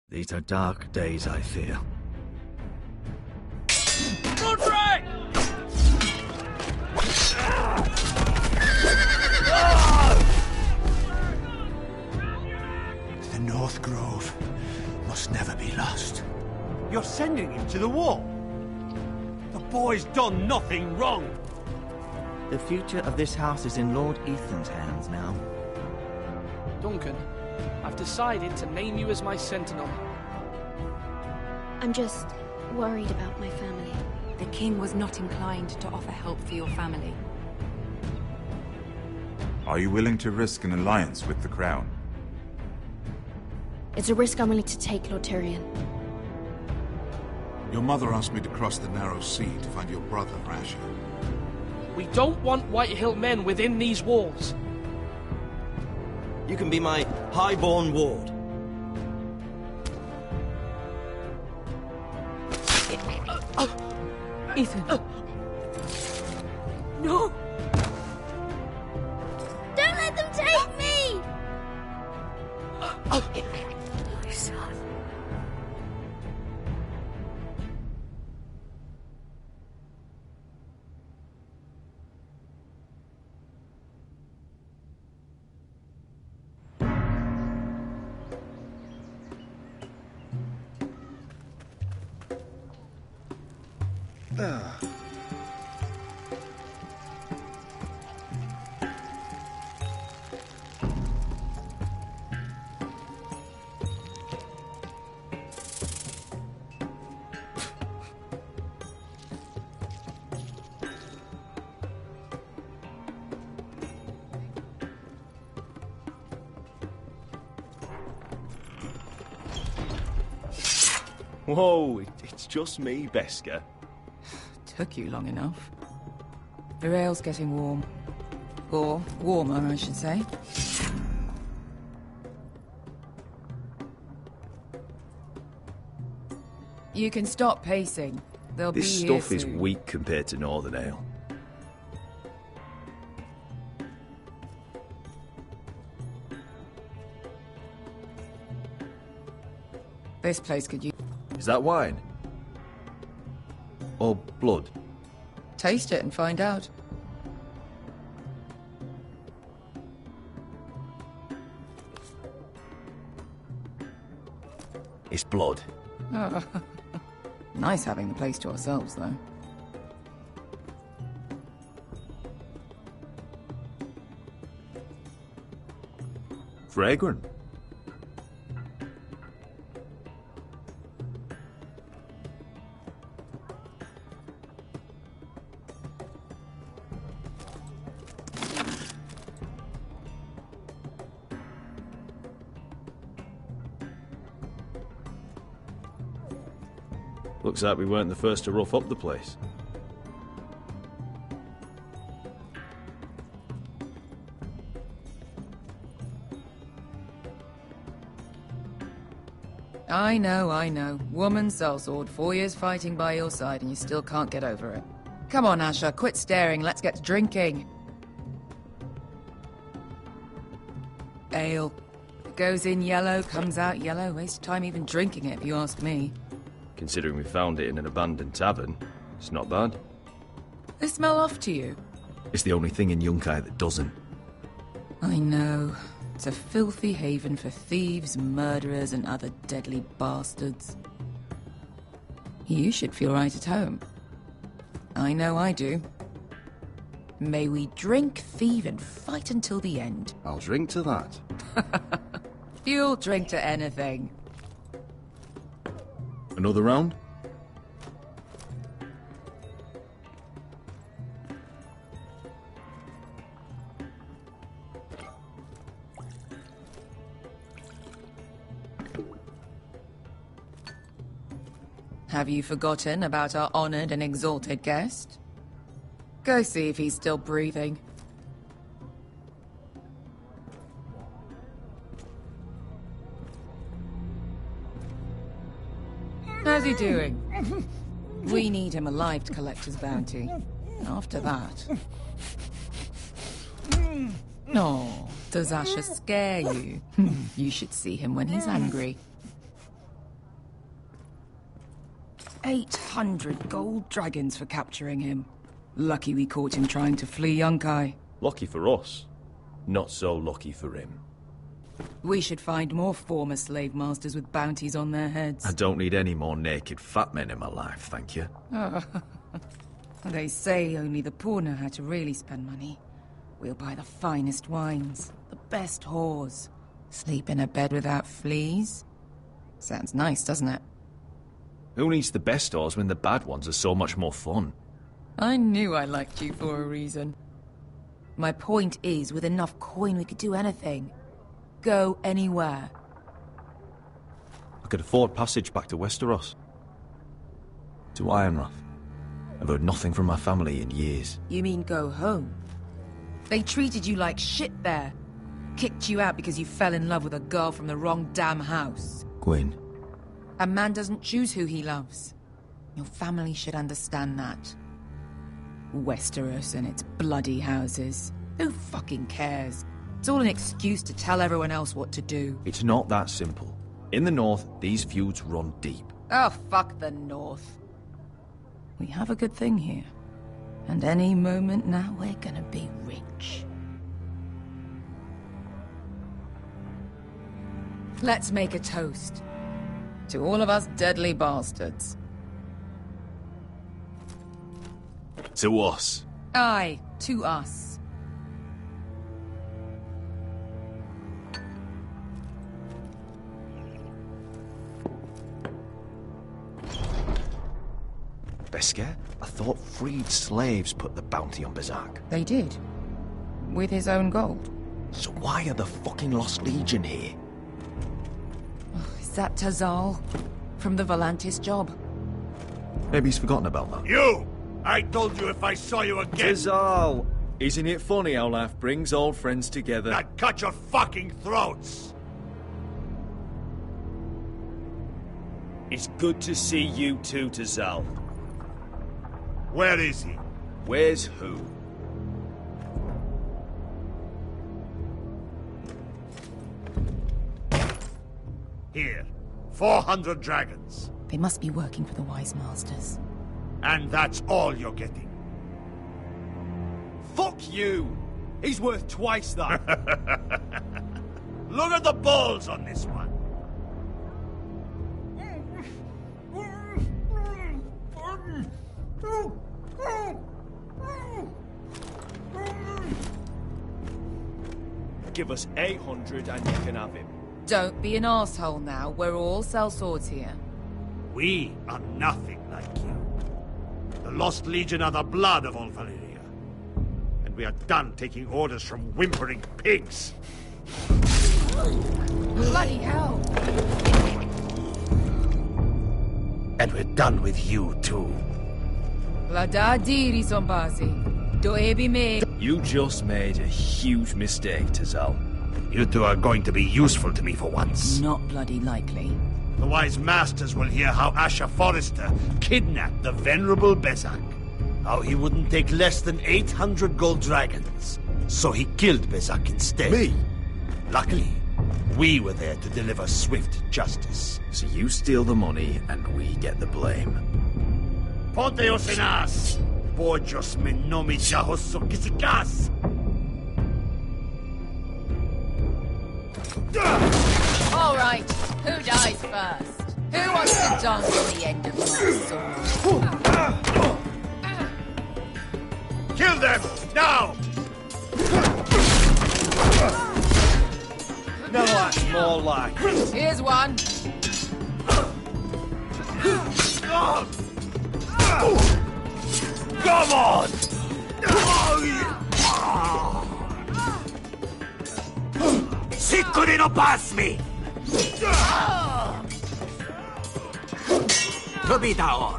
These are dark days, I fear. Roderick! The North Grove must never be lost. You're sending him to the war? The boy's done nothing wrong. The future of this house is in Lord Ethan's hands now. Duncan, I've decided to name you as my sentinel. I'm just worried about my family. The king was not inclined to offer help for your family. Are you willing to risk an alliance with the Crown? It's a risk I'm willing to take, Lord Tyrion. Your mother asked me to cross the narrow sea to find your brother, Asher. We don't want Whitehill men within these walls. You can be my highborn ward. Ethan. No! Don't let them take me! My son. Whoa, it's just me, Beska. Took you long enough. The rail's getting warm. Or warmer, I should say. You can stop pacing. They'll be This here stuff is soon. weak compared to Northern Ale. This place could use... Is that wine? Or blood? Taste it and find out. It's blood. Oh. Nice having the place to ourselves, though. Fragrant. Looks like we weren't the first to rough up the place. I know. Woman sellsword, 4 years fighting by your side and you still can't get over it. Come on, Asher, quit staring, let's get to drinking. Ale. Goes in yellow, comes out yellow. Waste time even drinking it, if you ask me. Considering we found it in an abandoned tavern, it's not bad. They smell off to you. It's the only thing in Yunkai that doesn't. I know. It's a filthy haven for thieves, murderers, and other deadly bastards. You should feel right at home. I know I do. May we drink, thieve, and fight until the end. I'll drink to that. You'll drink to anything. Another round? Have you forgotten about our honored and exalted guest? Go see if he's still breathing. How's he doing? We need him alive to collect his bounty. After that... Oh, does Asher scare you? You should see him when he's angry. 800 gold dragons for capturing him. Lucky we caught him trying to flee Yunkai. Lucky for us. Not so lucky for him. We should find more former slave masters with bounties on their heads. I don't need any more naked fat men in my life, thank you. They say only the poor know how to really spend money. We'll buy the finest wines, the best whores, sleep in a bed without fleas. Sounds nice, doesn't it? Who needs the best whores when the bad ones are so much more fun? I knew I liked you for a reason. My point is, with enough coin we could do anything. Go anywhere. I could afford passage back to Westeros. To Ironrath. I've heard nothing from my family in years. You mean go home? They treated you like shit there. Kicked you out because you fell in love with a girl from the wrong damn house. Gwyn. A man doesn't choose who he loves. Your family should understand that. Westeros and its bloody houses. Who fucking cares? It's all an excuse to tell everyone else what to do. It's not that simple. In the north, these feuds run deep. Oh, fuck the north. We have a good thing here. And any moment now we're gonna be rich. Let's make a toast. To all of us deadly bastards. To us. Aye, to us. Besker? I thought freed slaves put the bounty on Berserk. They did. With his own gold. So why are the fucking Lost Legion here? Is that Tazal? From the Volantis job? Maybe he's forgotten about that. You! I told you if I saw you again... Tazal! Isn't it funny how life brings old friends together? I'd cut your fucking throats! It's good to see you too, Tazal. Where is he? Where's who? Here. 400 dragons. They must be working for the Wise Masters. And that's all you're getting. Fuck you! He's worth twice that. Look at the balls on this one. Give us 800 and you can have him. Don't be an asshole now. We're all sellswords here. We are nothing like you. The Lost Legion are the blood of all Valyria. And we are done taking orders from whimpering pigs. Bloody hell! And we're done with you, too. Vladadiri Sombazi. Doebi me. You just made a huge mistake, Tazal. You two are going to be useful to me for once. Not bloody likely. The Wise Masters will hear how Asher Forrester kidnapped the venerable Bezak. How he wouldn't take less than 800 gold dragons. So he killed Bezak instead. Me? Luckily, we were there to deliver swift justice. So you steal the money and we get the blame. Ponteos en as! Bojos me nomi jahoso kisikas! All right, who dies first? Who wants to dance on the end of my sword? Kill them! Now! No, that's more like it. Here's one. Come on! Sicuri no pass me! Tobitaor!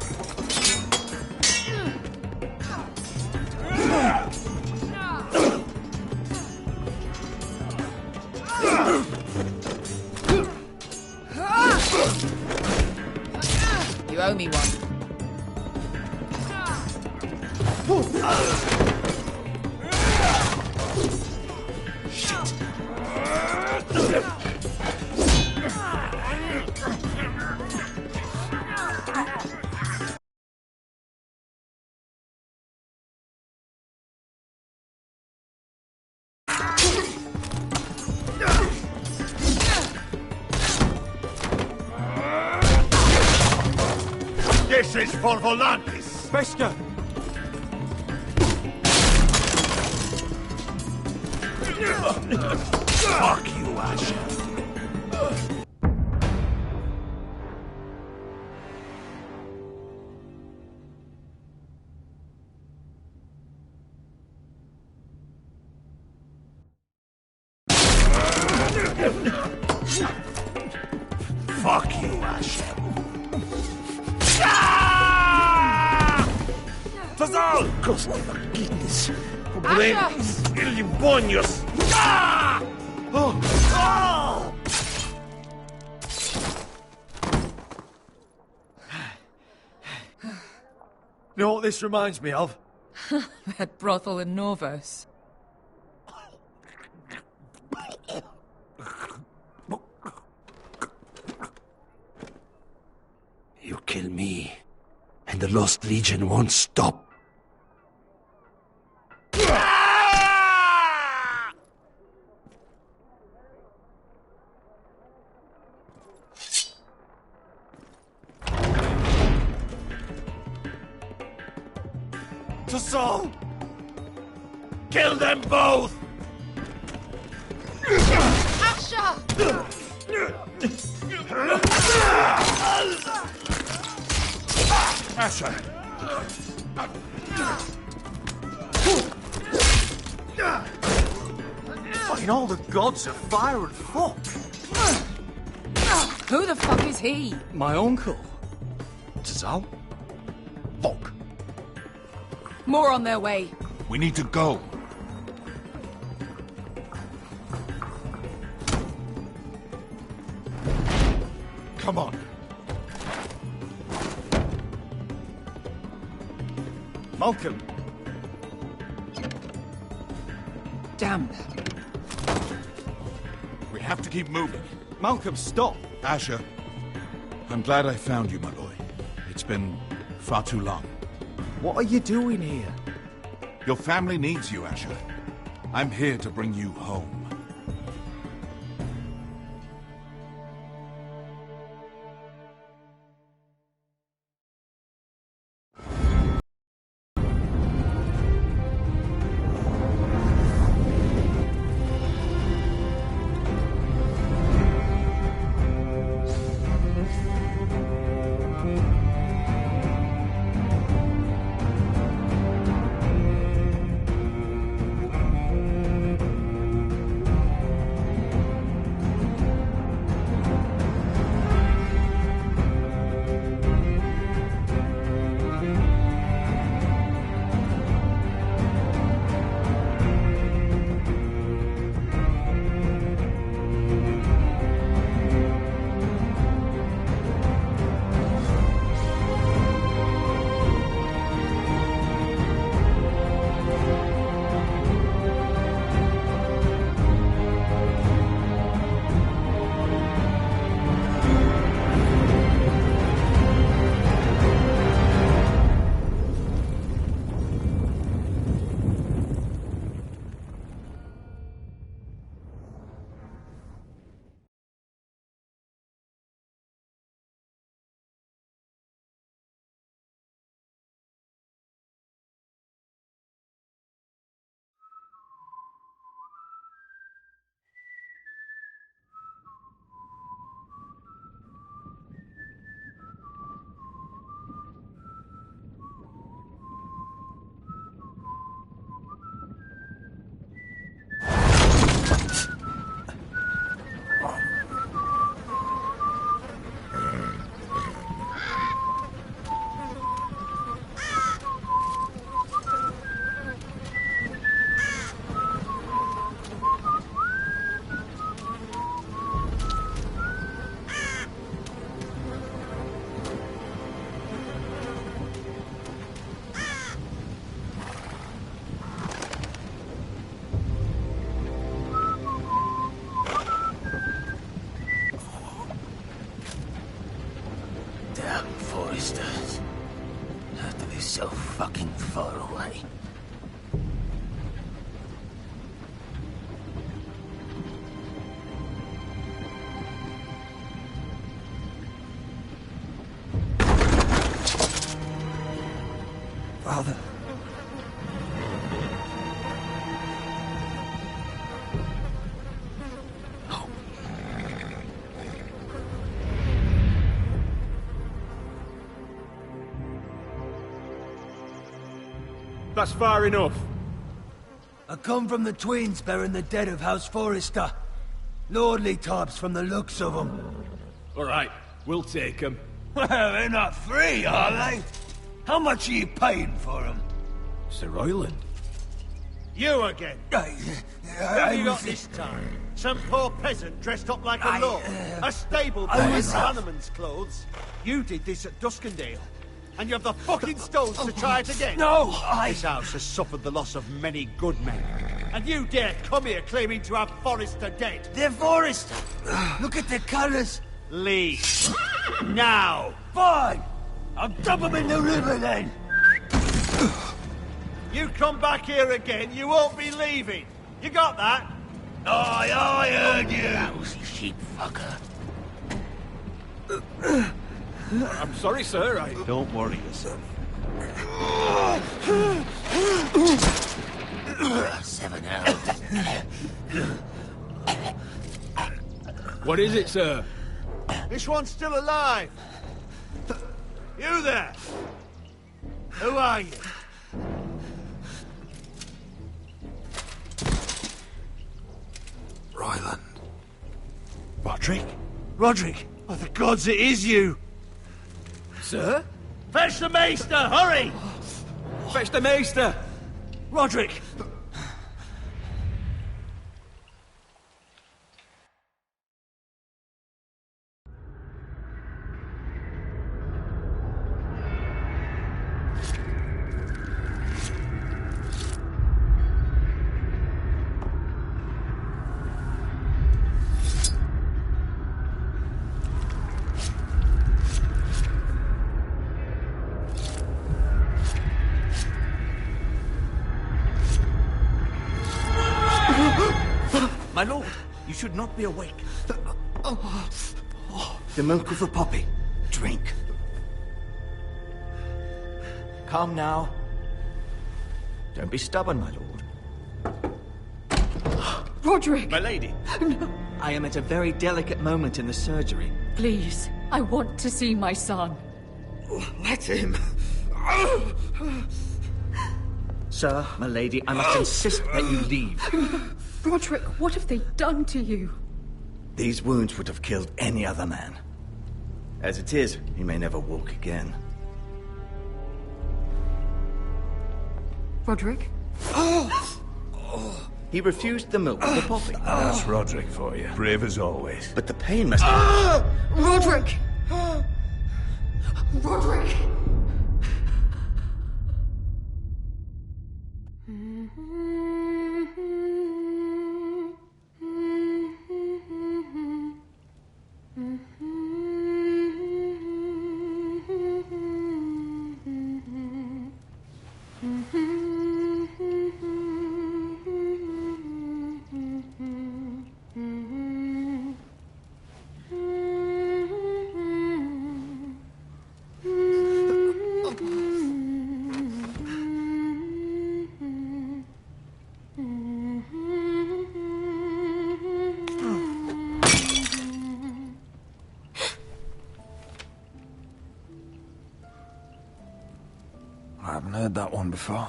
You owe me one. This is for Volantis. Bester! Fuck you, Asher. Fuck you, Asher. Tazal! Costa Vaquinis. Problemas. Ilibonios. You know what this reminds me of? That brothel in Norvos. You kill me, and the Lost Legion won't stop. Tazal! Kill them both! Asher! Fucking all the gods of fire and fuck! Who the fuck is he? My uncle. Tazal? Fuck. More on their way. We need to go. Come on. Malcolm. Damn. We have to keep moving. Malcolm, stop! Asher, I'm glad I found you, my boy. It's been far too long. What are you doing here? Your family needs you, Asher. I'm here to bring you home. Foresters. Have to be so fucking far away. Father. That's far enough. I come from the twins bearing the dead of House Forrester. Lordly types from the looks of them. All right, we'll take them. Well, they're not free, are they? How much are you paying for them? Sir Royland. You again. Who have you got this time? Some poor peasant dressed up like a lord? A stable boy in Bannerman's clothes? You did this at Duskendale. And you have the fucking stones to try it again? No, This house has suffered the loss of many good men. And you dare come here claiming to have Forrester dead? They're Forrester. Look at the colours. Leave. Now. Fine. I'll dump them in the river then. You come back here again, you won't be leaving. You got that? I heard you. Sheep fucker. I'm sorry, sir. Don't worry yourself. 7 out. What is it, sir? This one's still alive. You there? Who are you? Royland. Roderick? Roderick! Oh, the gods, it is you! Sir? Fetch the maester, hurry! Fetch the maester! Roderick! My lord, you should not be awake. The milk of the poppy. Drink. Come now. Don't be stubborn, my lord. Roderick! My lady. No. I am at a very delicate moment in the surgery. Please, I want to see my son. Let him. Sir, my lady, I must insist that you leave. Roderick, what have they done to you? These wounds would have killed any other man. As it is, he may never walk again. Roderick? He refused the milk of the poppy. That's Roderick for you. Brave as always. But the pain must... Roderick! Roderick! I haven't heard that one before.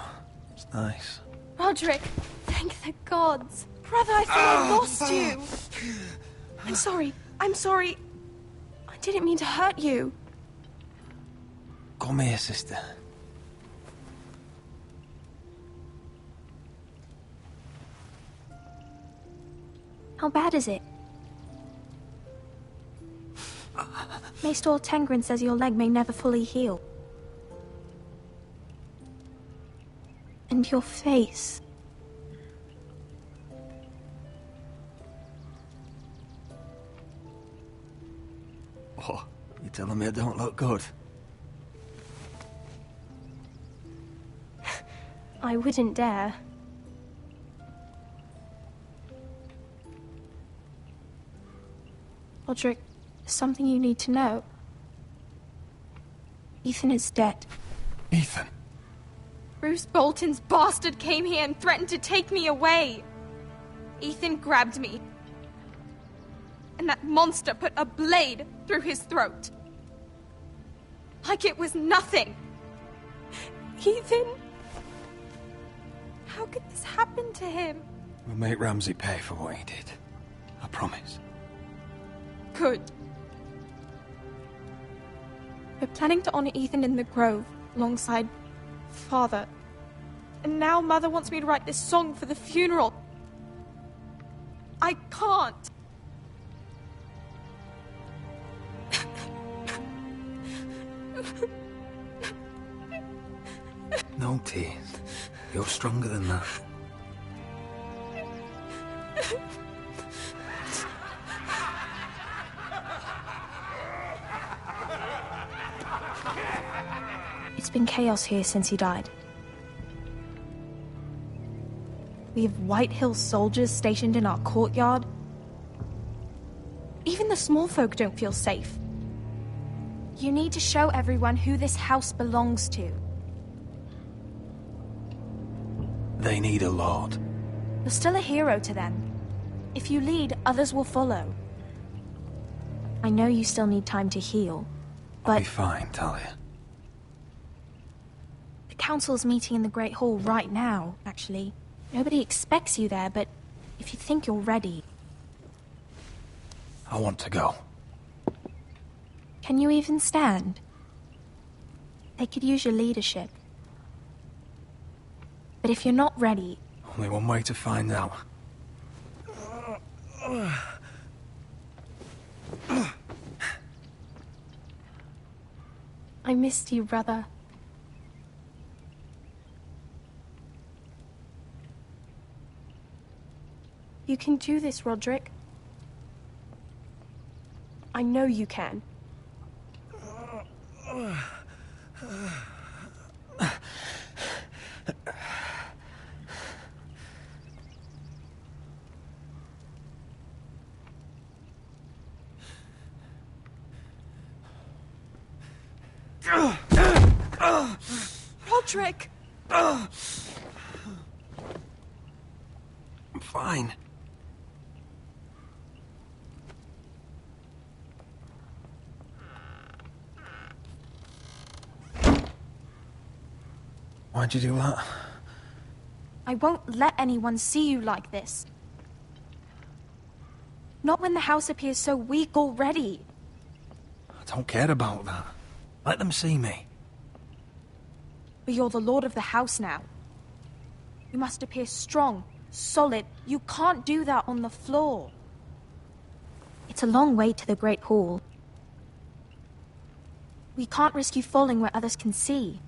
It's nice. Roderick, thank the gods. Brother, I thought I lost you. I'm sorry. I'm sorry. I didn't mean to hurt you. Come here, sister. How bad is it? Maester Tengrin says your leg may never fully heal. And your face. Oh, you telling me I don't look good? I wouldn't dare. Roderick, there's something you need to know. Ethan is dead. Ethan? Bruce Bolton's bastard came here and threatened to take me away. Ethan grabbed me. And that monster put a blade through his throat. Like it was nothing. Ethan... How could this happen to him? We'll make Ramsey pay for what he did. I promise. Good. We're planning to honor Ethan in the Grove, alongside Father. And now Mother wants me to write this song for the funeral. I can't. No tears. You're stronger than that. It's been chaos here since he died. We have White Hill soldiers stationed in our courtyard. Even the small folk don't feel safe. You need to show everyone who this house belongs to. They need a lord. You're still a hero to them. If you lead, others will follow. I know you still need time to heal, but... I'll be fine, Talia. The council's meeting in the Great Hall right now, actually. Nobody expects you there, but if you think you're ready... I want to go. Can you even stand? They could use your leadership. But if you're not ready... Only one way to find out. I missed you, brother. You can do this, Roderick. I know you can. Roderick! I'm fine. Why'd you do that? I won't let anyone see you like this. Not when the house appears so weak already. I don't care about that. Let them see me. But you're the lord of the house now. You must appear strong, solid. You can't do that on the floor. It's a long way to the Great Hall. We can't risk you falling where others can see.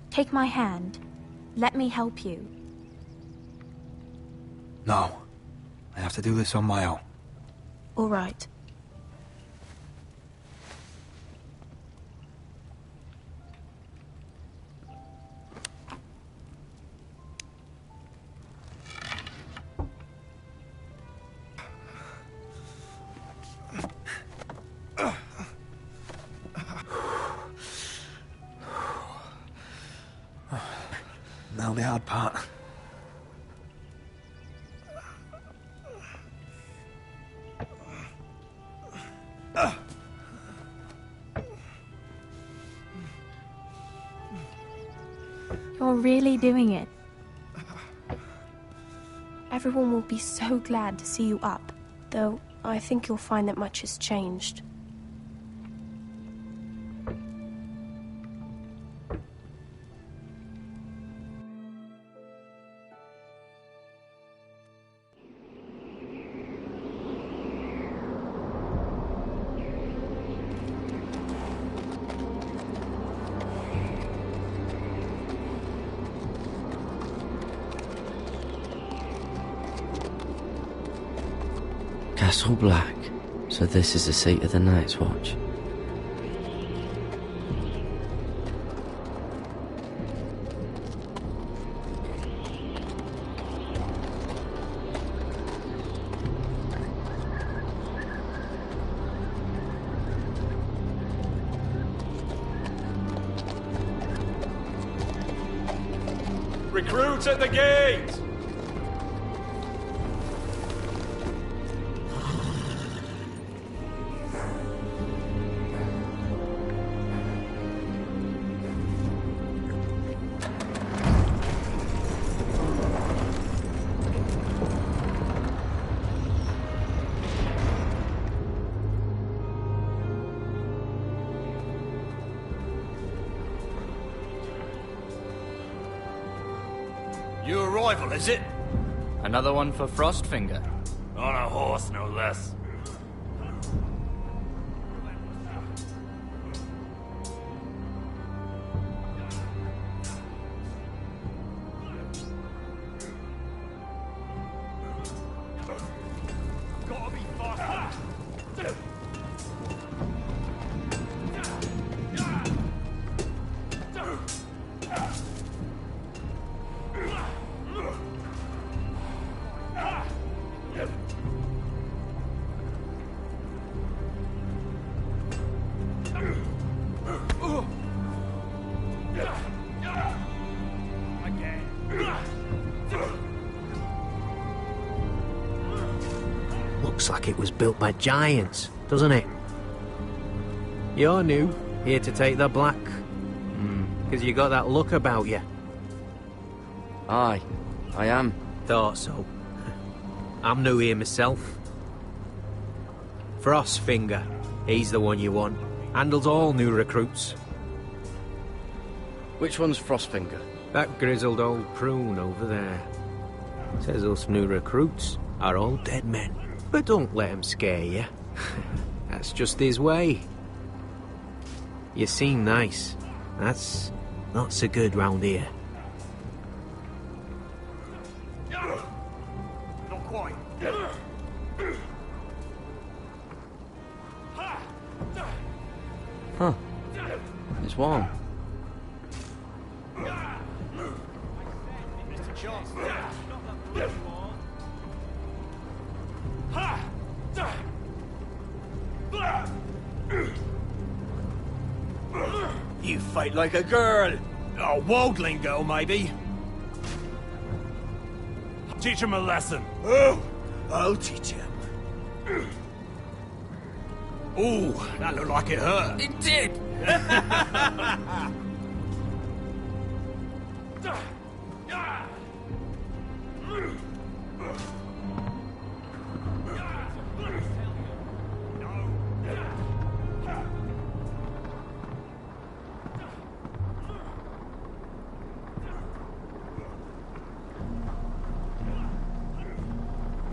Take my hand. Let me help you. No. I have to do this on my own. All right. Now the hard part. You're really doing it. Everyone will be so glad to see you up, though I think you'll find that much has changed. Castle Black. So this is the seat of the Night's Watch. Recruits at the gate! New arrival, is it? Another one for Frostfinger. On a horse, no less. Gotta be faster. Looks like it was built by giants, doesn't it? You're new, here to take the black. Because you got that look about you. Aye, I am. Thought so. I'm new here myself. Frostfinger, he's the one you want. Handles all new recruits. Which one's Frostfinger? That grizzled old prune over there. Says us new recruits are all dead men. But don't let him scare you. That's just his way. You seem nice. That's not so good round here. Not quite. Huh. It's warm. Mr. Chance. You fight like a girl. A worldling girl, maybe. Teach him a lesson. Oh, I'll teach him. Ooh, that looked like it hurt. It did!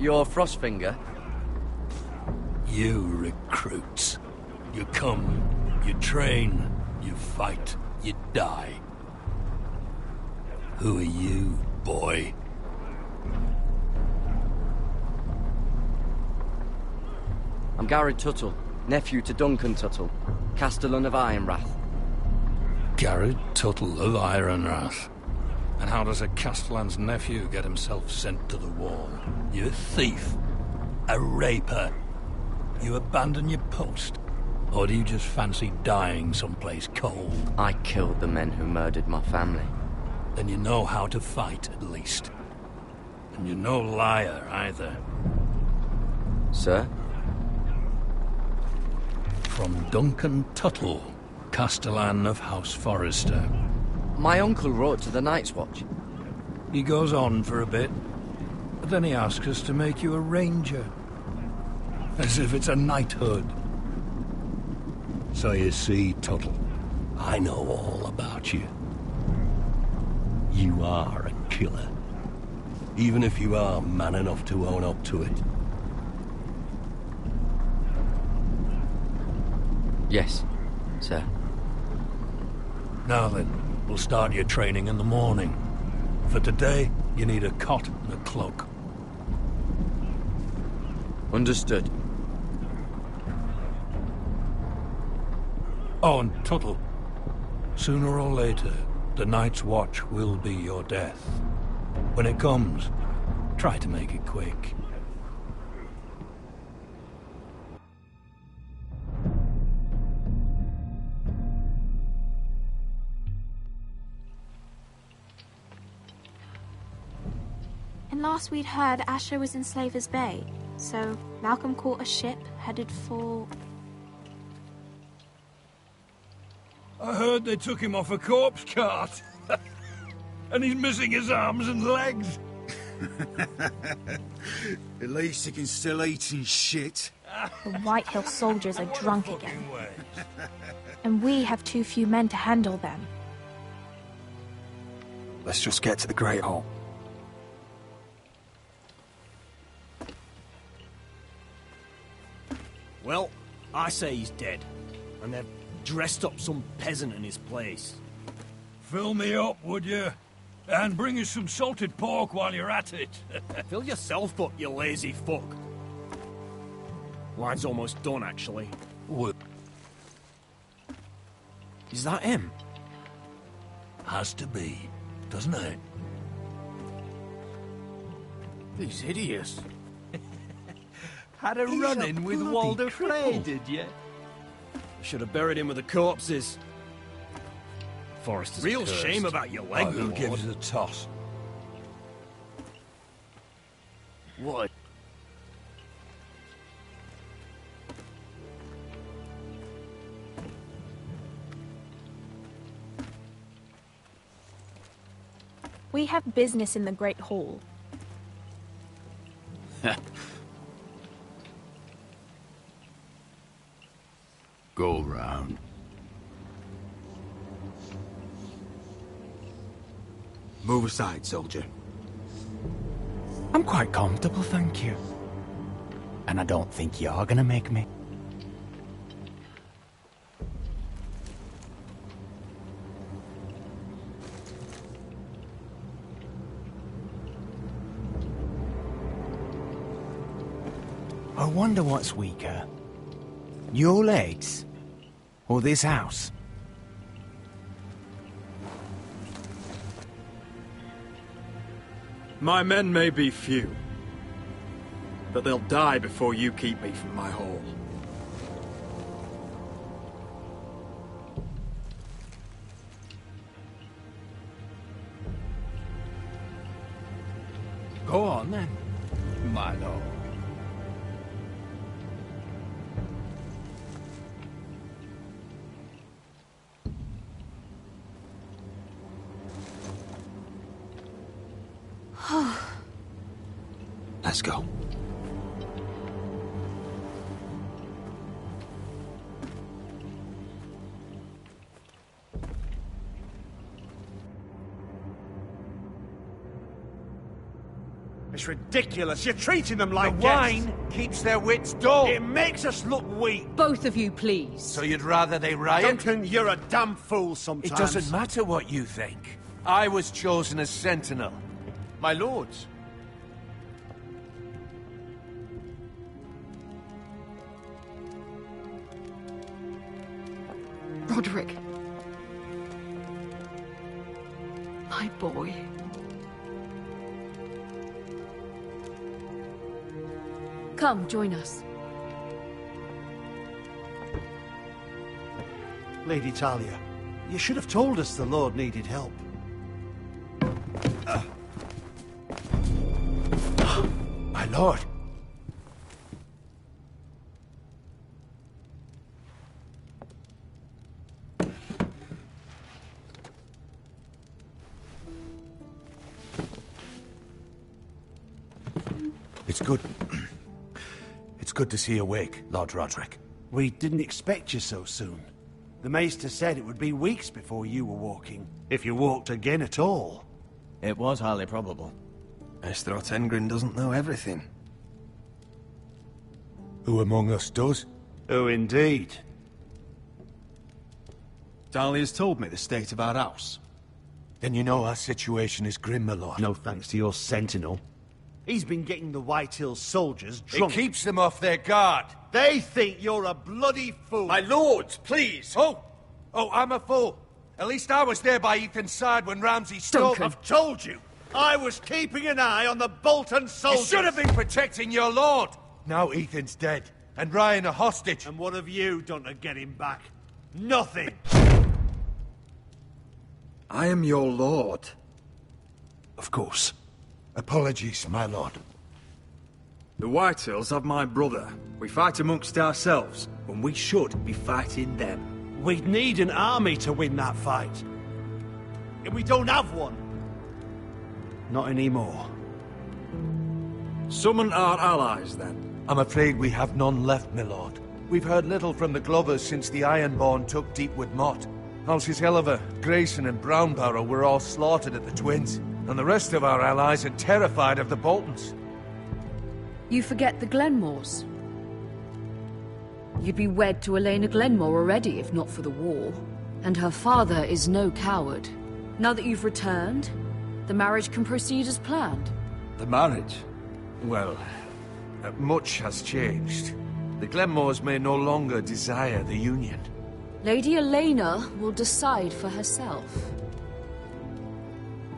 You're Frostfinger? You recruits. You come, you train, you fight, you die. Who are you, boy? I'm Gary Tuttle, nephew to Duncan Tuttle, Castellan of Ironrath. Garrett Tuttle of Ironrath. And how does a Castellan's nephew get himself sent to the wall? You a thief? A raper? You abandon your post? Or do you just fancy dying someplace cold? I killed the men who murdered my family. Then you know how to fight, at least. And you're no liar, either. Sir? From Duncan Tuttle, Castellan of House Forrester. My uncle wrote to the Night's Watch. He goes on for a bit, but then he asks us to make you a ranger. As if it's a knighthood. So you see, Tuttle, I know all about you. You are a killer. Even if you are man enough to own up to it. Yes, sir. Now then, we'll start your training in the morning. For today, you need a cot and a cloak. Understood. Oh, and Tuttle, sooner or later, the Night's Watch will be your death. When it comes, try to make it quick. And last we'd heard, Asher was in Slaver's Bay. So Malcolm caught a ship headed for... I heard they took him off a corpse cart. And he's missing his arms and legs. At least he can still eat and shit. The White Hill soldiers are drunk again. And we have too few men to handle them. Let's just get to the Great Hall. Well, I say he's dead. And they've dressed up some peasant in his place. Fill me up, would you? And bring us some salted pork while you're at it. Fill yourself up, you lazy fuck. Line's almost done, actually. What? Is that him? Has to be, doesn't it? He's hideous. Had a run-in with Walder Frey, did you? Should have buried him with the corpses. Forrester's Real cursed. shame about your leg, who gives a toss? What? We have business in the Great Hall. Go round. Move aside, soldier. I'm quite comfortable, thank you. And I don't think you're gonna make me. I wonder what's weaker. Your legs? Or this house? My men may be few, but they'll die before you keep me from my hall. Go on then, my lord. Let's go. It's ridiculous. You're treating them like The guests. wine keeps their wits dull. It makes us look weak. Both of you, please. So you'd rather they riot? Duncan, you're a damn fool sometimes. It doesn't matter what you think. I was chosen as sentinel. My lords. Roderick. My boy. Come, join us. Lady Talia, you should have told us the Lord needed help. My lord. It's good. It's good to see you awake, Lord Roderick. We didn't expect you so soon. The Maester said it would be weeks before you were walking, if you walked again at all. It was highly probable. Maester Otengrin doesn't know everything. Who among us does? Oh, indeed. Dahlia's told me the state of our house. Then you know our situation is grim, my lord. No thanks to your sentinel. He's been getting the White Hill soldiers drunk. It keeps them off their guard. They think you're a bloody fool. My lords, please. Oh, I'm a fool. At least I was there by Ethan's side when Ramsay stole... I've told you. I was keeping an eye on the Bolton soldiers. You should have been protecting your lord. Now Ethan's dead, and Ryan a hostage. And what have you done to get him back? Nothing. I am your lord. Of course. Apologies, my lord. The Whitehills have my brother. We fight amongst ourselves, when we should be fighting them. We'd need an army to win that fight. And we don't have one. Not anymore. Summon our allies, then. I'm afraid we have none left, my lord. We've heard little from the Glovers since the Ironborn took Deepwood Motte. Houses Helliver, Grayson and Brownbarrow were all slaughtered at the Twins, and the rest of our allies are terrified of the Boltons. You forget the Glenmores. You'd be wed to Elena Glenmore already if not for the war. And her father is no coward. Now that you've returned, the marriage can proceed as planned. The marriage? Well, much has changed. The Glenmores may no longer desire the union. Lady Elena will decide for herself.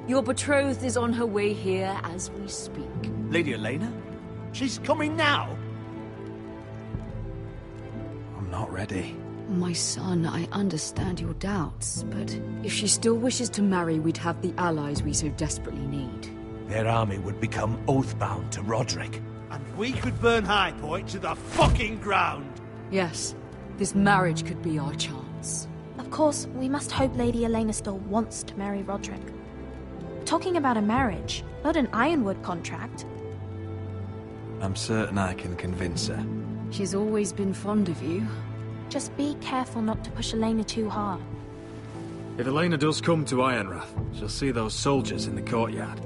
Your betrothed is on her way here as we speak. Lady Elena? She's coming now? I'm not ready. My son, I understand your doubts, but if she still wishes to marry, we'd have the allies we so desperately need. Their army would become oath-bound to Roderick. And we could burn High Point to the fucking ground! Yes, this marriage could be our chance. Of course, we must hope Lady Elena still wants to marry Roderick. We're talking about a marriage, not an Ironwood contract. I'm certain I can convince her. She's always been fond of you. Just be careful not to push Elena too hard. If Elena does come to Ironrath, she'll see those soldiers in the courtyard.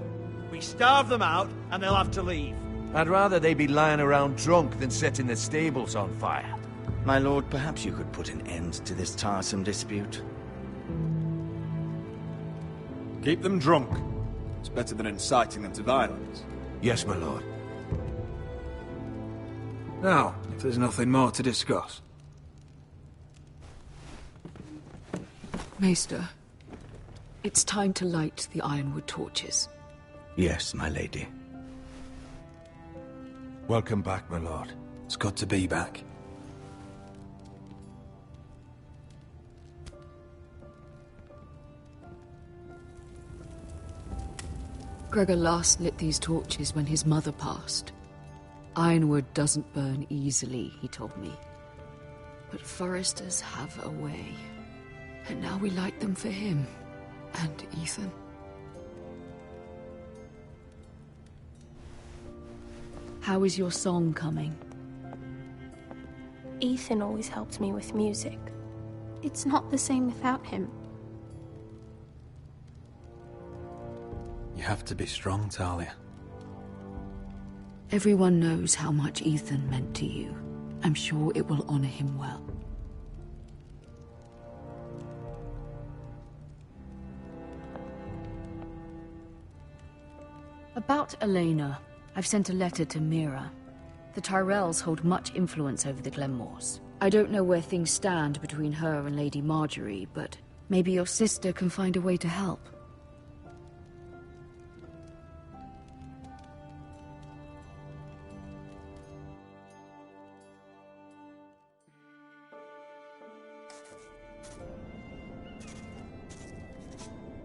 We starve them out, and they'll have to leave. I'd rather they be lying around drunk than setting the stables on fire. My lord, perhaps you could put an end to this tiresome dispute. Keep them drunk. It's better than inciting them to violence. Yes, my lord. Now, if there's nothing more to discuss. Maester, it's time to light the Ironwood torches. Yes, my lady. Welcome back, my lord. It's good to be back. Gregor last lit these torches when his mother passed. Ironwood doesn't burn easily, he told me. But foresters have a way. And now we light them for him. And Ethan. How is your song coming? Ethan always helped me with music. It's not the same without him. You have to be strong, Talia. Everyone knows how much Ethan meant to you. I'm sure it will honor him well. About Elena, I've sent a letter to Mira. The Tyrells hold much influence over the Glenmores. I don't know where things stand between her and Lady Marjorie, but maybe your sister can find a way to help.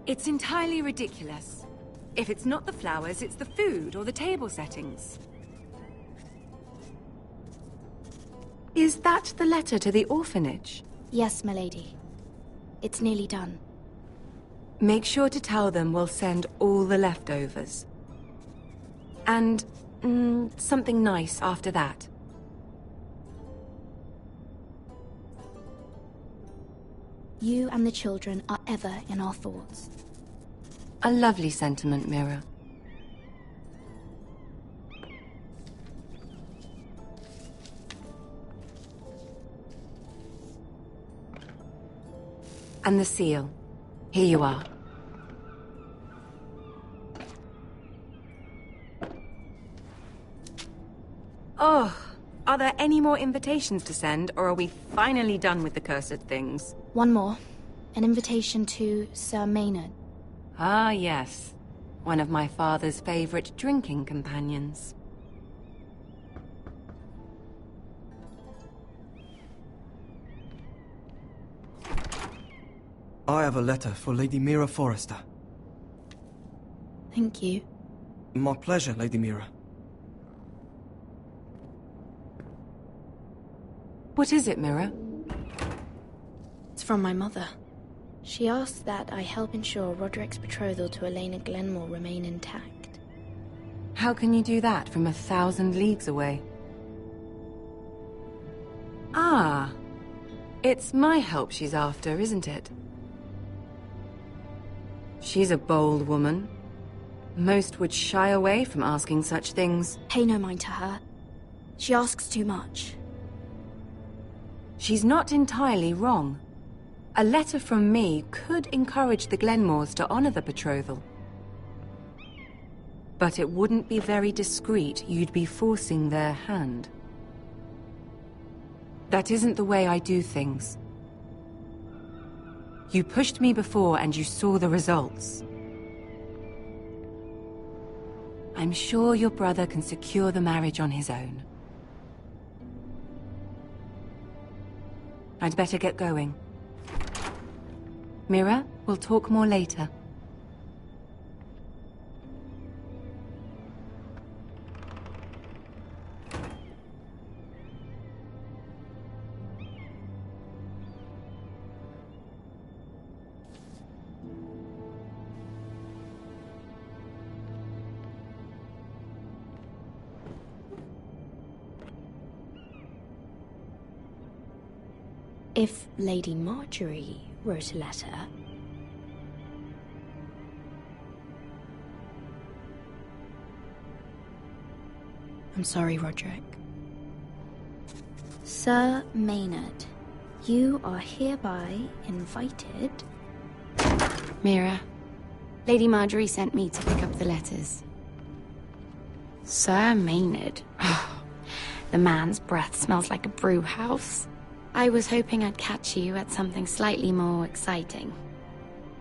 It's entirely ridiculous. If it's not the flowers, it's the food or the table settings. Is that the letter to the orphanage? Yes, my lady. It's nearly done. Make sure to tell them we'll send all the leftovers. And, something nice after that. You and the children are ever in our thoughts. A lovely sentiment, Mira. And the seal. Here you are. Oh, are there any more invitations to send, or are we finally done with the cursed things? One more. An invitation to Sir Maynard. Ah, yes. One of my father's favorite drinking companions. I have a letter for Lady Mira Forrester. Thank you. My pleasure, Lady Mira. What is it, Mira? It's from my mother. She asks that I help ensure Roderick's betrothal to Elena Glenmore remain intact. How can you do that from 1,000 leagues away? Ah, it's my help she's after, isn't it? She's a bold woman. Most would shy away from asking such things. Pay no mind to her. She asks too much. She's not entirely wrong. A letter from me could encourage the Glenmores to honor the betrothal. But it wouldn't be very discreet. You'd be forcing their hand. That isn't the way I do things. You pushed me before and you saw the results. I'm sure your brother can secure the marriage on his own. I'd better get going. Mira, we'll talk more later. If Lady Marjorie wrote a letter... I'm sorry, Roderick. Sir Maynard, you are hereby invited... Mira, Lady Marjorie sent me to pick up the letters. Sir Maynard? The man's breath smells like a brew house. I was hoping I'd catch you at something slightly more exciting.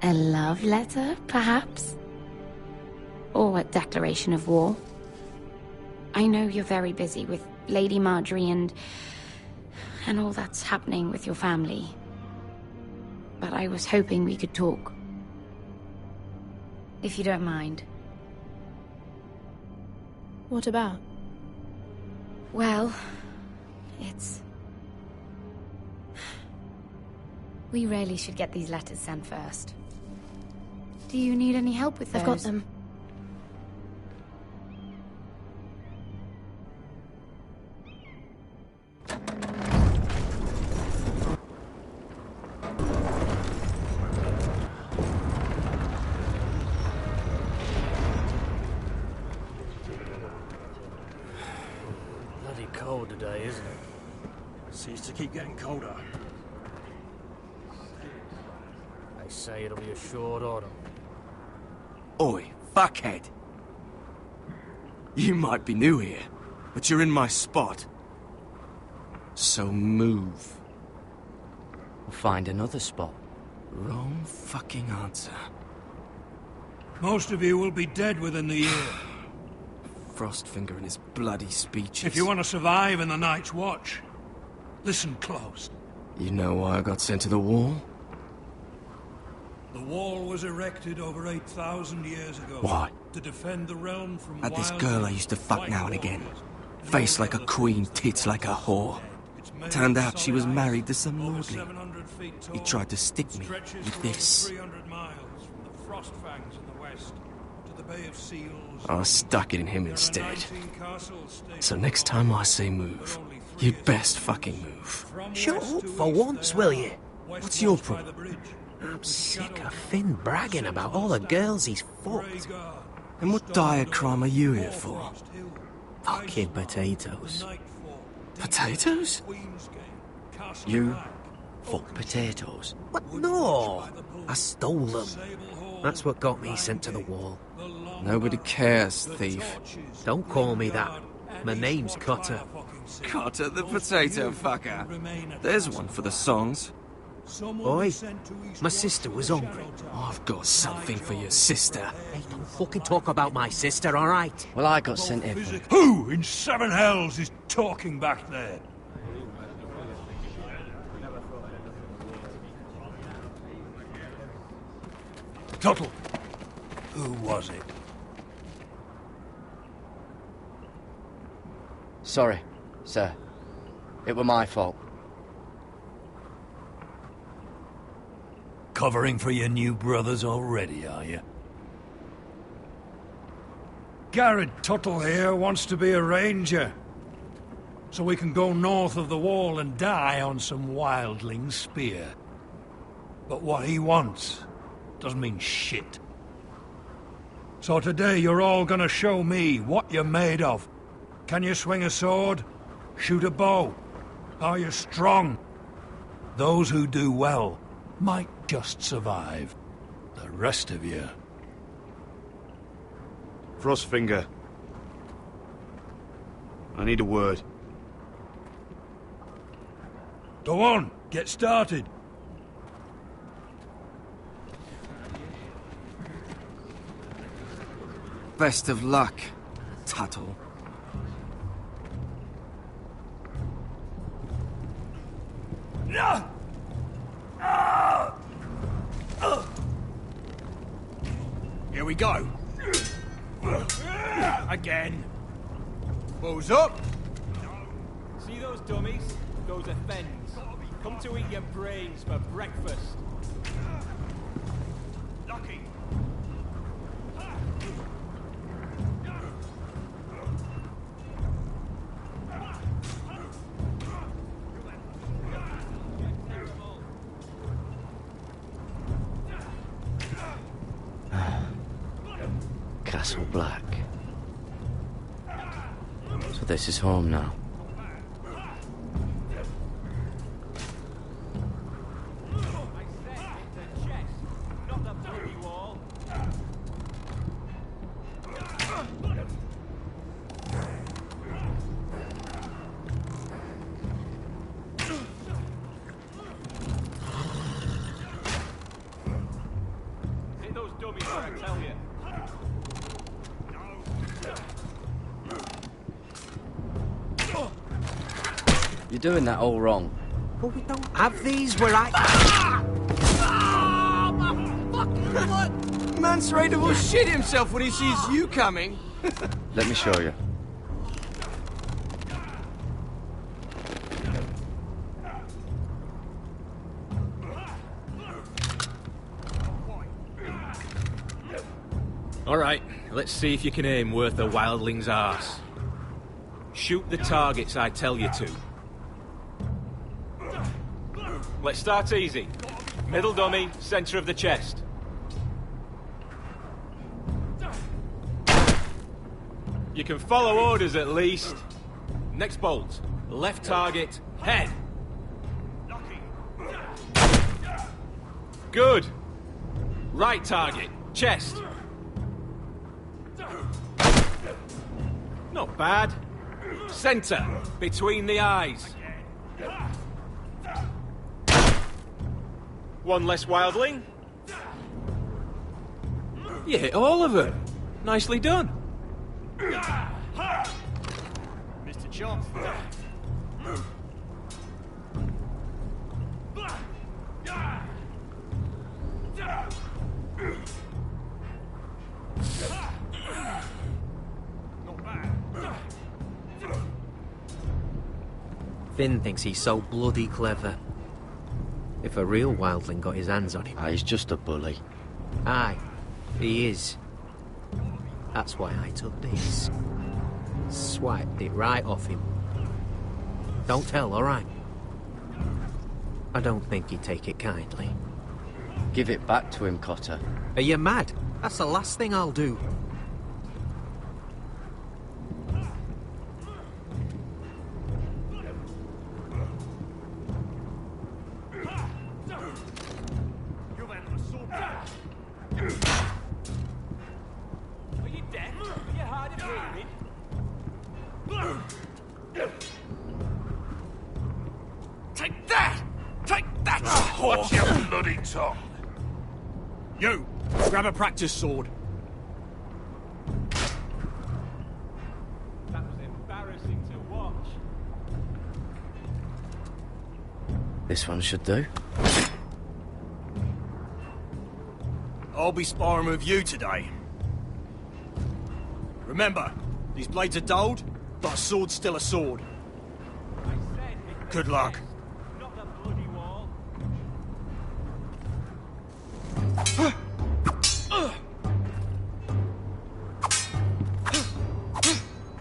A love letter, perhaps? Or a declaration of war? I know you're very busy with Lady Marjorie and all that's happening with your family. But I was hoping we could talk. If you don't mind. What about? Well, it's... We really should get these letters sent first. Do you need any help with those? I've got them. Bloody cold today, isn't it? Seems to keep getting colder. They say it'll be a short autumn. Oi, fuckhead. You might be new here, but you're in my spot. So move. We'll find another spot. Wrong fucking answer. Most of you will be dead within the year. Frostfinger and his bloody speeches. If you want to survive in the Night's Watch, listen close. You know why I got sent to the wall? The wall was erected over 8,000 years ago. Why? To defend the realm from Had this wild girl I used to fuck now and again. Face like a queen, tits like a whore. Turned out she was married to some lordly. He tried to stick me with this. I stuck it in him instead. So next time I say move, you'd best fucking move. Shut up for once, will you? What's your problem? I'm sick of Finn bragging about all the girls he's fucked. And what dire crime are you here for? Fucking potatoes. Potatoes? You fuck potatoes? What? No! I stole them. That's what got me sent to the wall. Nobody cares, thief. Don't call me that. My name's Cutter. Cutter the potato fucker. There's one for the songs. Oi, my sister was hungry. I've got something for your sister. Hey, don't fucking talk about my sister, alright? Well, I got sent here for... Who in seven hells is talking back there? Tuttle, who was it? Sorry, sir. It were my fault. Covering for your new brothers already, are you? Garrett Tuttle here wants to be a ranger. So we can go north of the wall and die on some wildling spear. But what he wants doesn't mean shit. So today you're all gonna show me what you're made of. Can you swing a sword? Shoot a bow? Are you strong? Those who do well might just survive. The rest of you... Frostfinger. I need a word. Go on, get started. Best of luck, Tuttle. Here we go. Again. Bows up. See those dummies? Those are Fens. Come to eat your brains for breakfast. Lucky. Castle Black. So this is home now. Hit those dummies where I tell you. You're doing that all wrong. But we don't have these where I... Mance Raider will shit himself when he sees you coming. Let me show you. All right, let's see if you can aim worth a wildling's arse. Shoot the targets I tell you to. Let's start easy. Middle dummy, center of the chest. You can follow orders at least. Next bolt. Left target, head. Good. Right target, chest. Not bad. Center, between the eyes. One less wildling. You hit all of them. Nicely done. Mr. Chomp. Finn thinks he's so bloody clever. If a real wildling got his hands on him... He's just a bully. Aye, he is. That's why I took this. Swiped it right off him. Don't tell, all right? I don't think he'd take it kindly. Give it back to him, Cotter. Are you mad? That's the last thing I'll do. Are you deaf? Are you hard of hearing? Take that! Take that! Watch your bloody tongue! You! Grab a practice sword. That was embarrassing to watch. This one should do. I'll be sparring with you today. Remember, these blades are dulled, But a sword's still a sword. Good luck.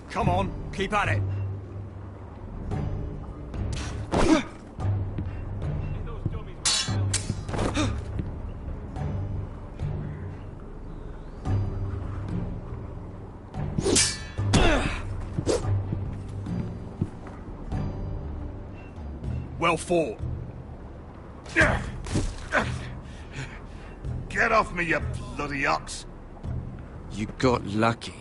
Come on, keep at it. Well fought. Get off me, you bloody ox! You got lucky.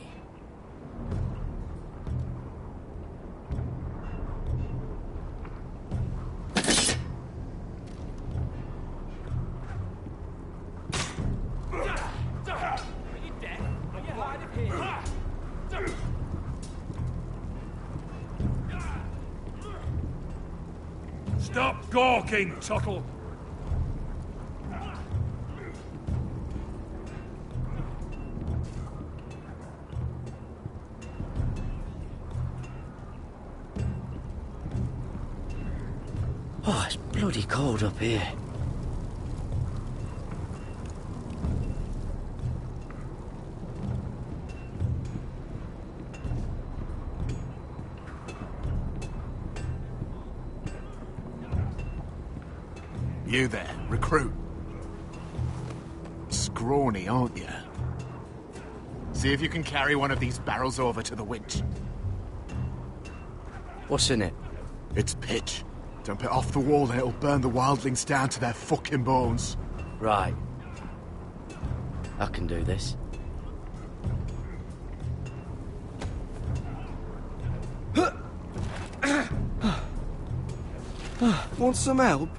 Stop gawking, Tuttle! Oh, it's bloody cold up here. You there, recruit. Scrawny, aren't you? See if you can carry one of these barrels over to the winch. What's in it? It's pitch. Dump it off the wall and it'll burn the wildlings down to their fucking bones. Right. I can do this. Want some help?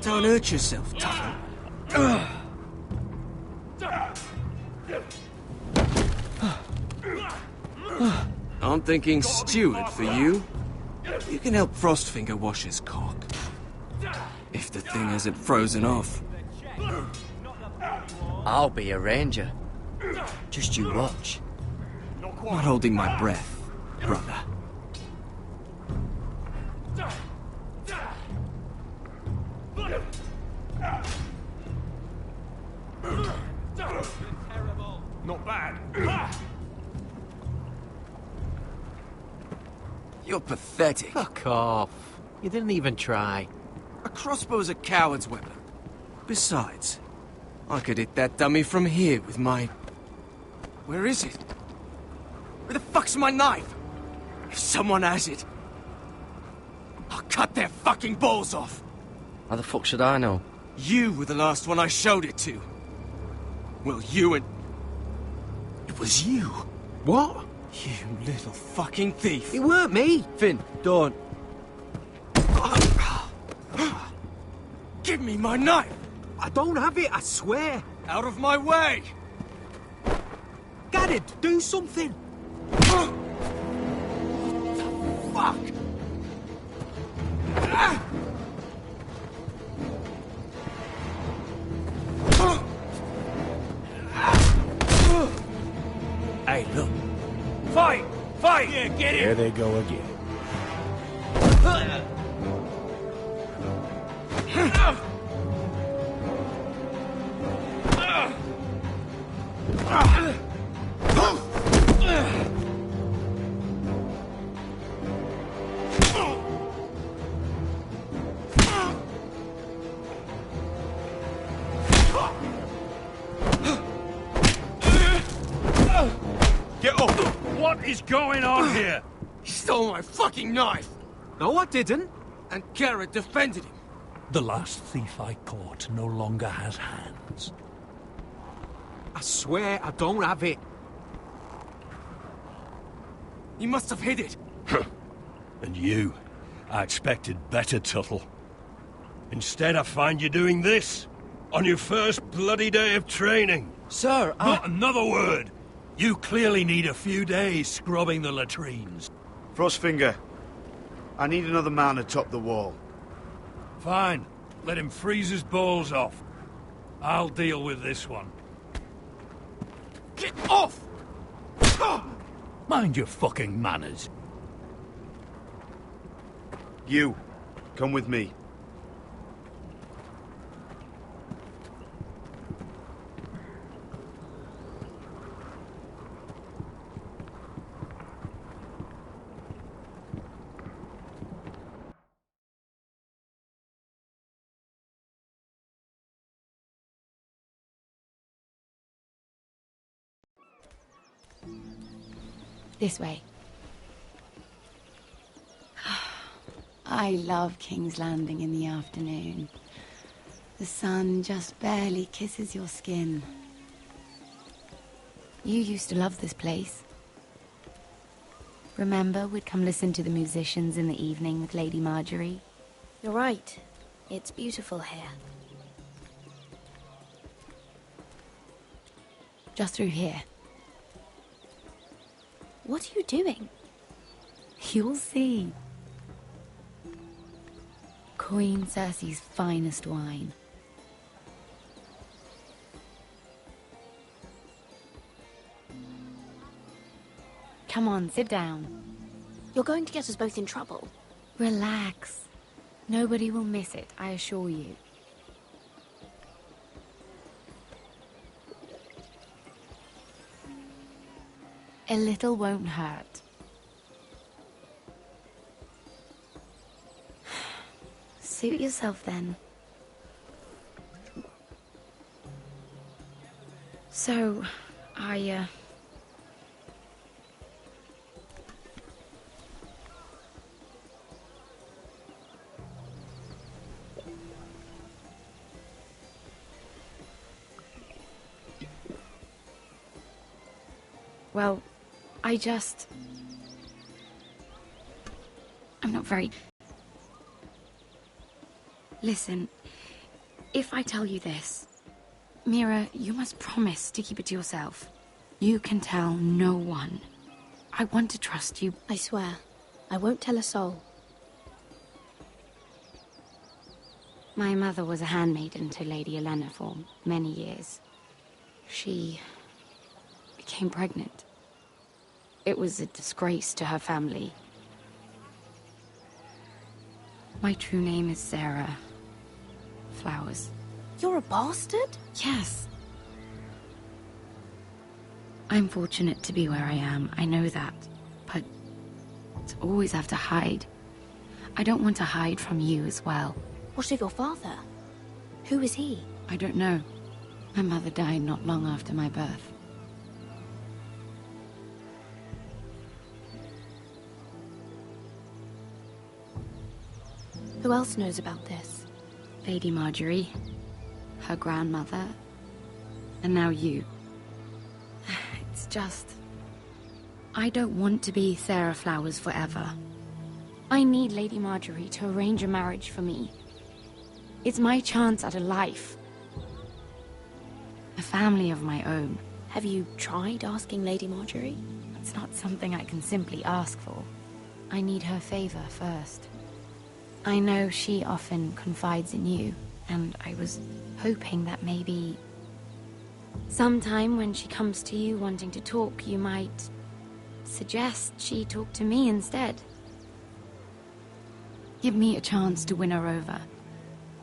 Don't hurt yourself, Tuttle. I'm thinking steward for you. You can help Frostfinger wash his cock. If the thing hasn't frozen off. I'll be a ranger. Just you watch. Not holding my breath, brother. Not bad. You're pathetic. Fuck off. You didn't even try. A crossbow's a coward's weapon. Besides, I could hit that dummy from here with my... Where is it? Where the fuck's my knife? If someone has it, I'll cut their fucking balls off. How the fuck should I know? You were the last one I showed it to. Well, you and... It was you. What? You little fucking thief. It weren't me. Finn, don't. Give me my knife! I don't have it, I swear. Out of my way! Garrett, do something. What the fuck? Hey, look. Fight! Fight! Yeah, get it! There they go again. Get up! What is going on here? He stole my fucking knife! No, I didn't. And Garrett defended him. The last thief I caught no longer has hands. I swear I don't have it. He must have hid it. And you, I expected better, Tuttle. Instead, I find you doing this on your first bloody day of training. Sir, Not another word. You clearly need a few days scrubbing the latrines. Frostfinger, I need another man atop the wall. Fine. Let him freeze his balls off. I'll deal with this one. Get off! Mind your fucking manners. You, come with me. This way. I love King's Landing in the afternoon. The sun just barely kisses your skin. You used to love this place. Remember, we'd come listen to the musicians in the evening with Lady Marjorie? You're right. It's beautiful here. Just through here. What are you doing? You'll see. Queen Cersei's finest wine. Come on, sit down. You're going to get us both in trouble. Relax. Nobody will miss it, I assure you. A little won't hurt. Suit yourself then. So, well, I'm not very... Listen, if I tell you this, Mira, you must promise to keep it to yourself. You can tell no one. I want to trust you. I swear, I won't tell a soul. My mother was a handmaiden to Lady Olenna for many years. She became pregnant. It was a disgrace to her family. My true name is Sarah Flowers. You're a bastard? Yes. I'm fortunate to be where I am, I know that. But to always have to hide. I don't want to hide from you as well. What of your father? Who is he? I don't know. My mother died not long after my birth. Who else knows about this? Lady Marjorie, her grandmother, and now you. It's just... I don't want to be Sarah Flowers forever. I need Lady Marjorie to arrange a marriage for me. It's my chance at a life. A family of my own. Have you tried asking Lady Marjorie? It's not something I can simply ask for. I need her favor first. I know she often confides in you, and I was hoping that maybe... sometime when she comes to you wanting to talk, you might suggest she talk to me instead. Give me a chance to win her over.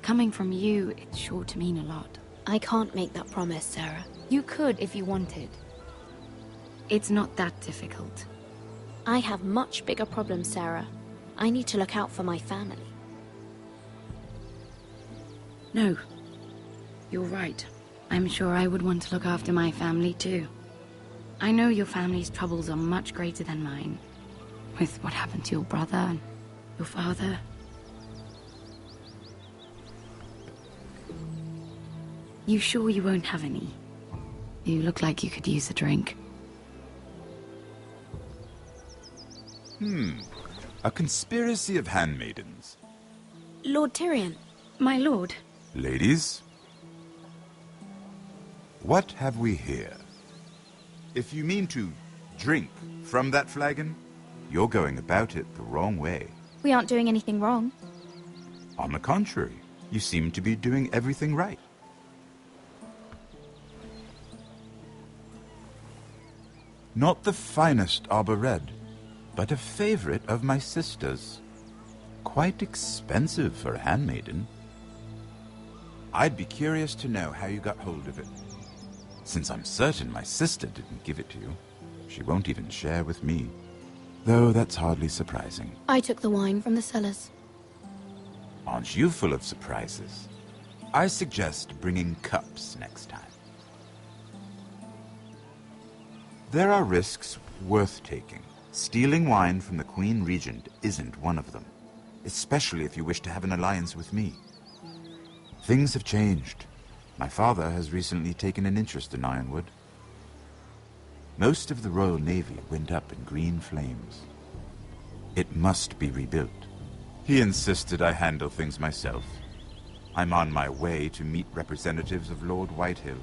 Coming from you, it's sure to mean a lot. I can't make that promise, Sarah. You could if you wanted. It's not that difficult. I have much bigger problems, Sarah. I need to look out for my family. No. You're right. I'm sure I would want to look after my family too. I know your family's troubles are much greater than mine. With what happened to your brother and your father. You sure you won't have any? You look like you could use a drink. A conspiracy of handmaidens. Lord Tyrion. My lord. Ladies, what have we here? If you mean to drink from that flagon, you're going about it the wrong way. We aren't doing anything wrong. On the contrary, you seem to be doing everything right. Not the finest arbor red, but a favorite of my sister's. Quite expensive for a handmaiden. I'd be curious to know how you got hold of it. Since I'm certain my sister didn't give it to you, she won't even share with me. Though that's hardly surprising. I took the wine from the cellars. Aren't you full of surprises? I suggest bringing cups next time. There are risks worth taking. Stealing wine from the Queen Regent isn't one of them, especially if you wish to have an alliance with me. Things have changed. My father has recently taken an interest in Ironwood. Most of the Royal Navy went up in green flames. It must be rebuilt. He insisted I handle things myself. I'm on my way to meet representatives of Lord Whitehill.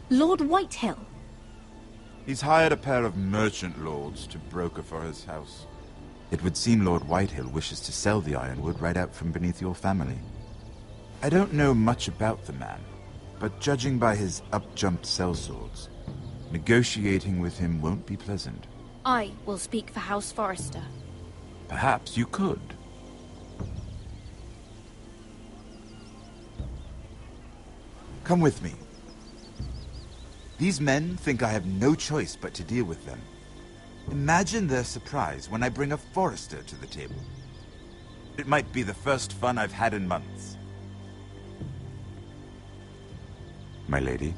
Lord Whitehill? He's hired a pair of merchant lords to broker for his house. It would seem Lord Whitehill wishes to sell the Ironwood right out from beneath your family. I don't know much about the man, but judging by his up-jumped sellswords, negotiating with him won't be pleasant. I will speak for House Forrester. Perhaps you could. Come with me. These men think I have no choice but to deal with them. Imagine their surprise when I bring a Forrester to the table. It might be the first fun I've had in months. My lady.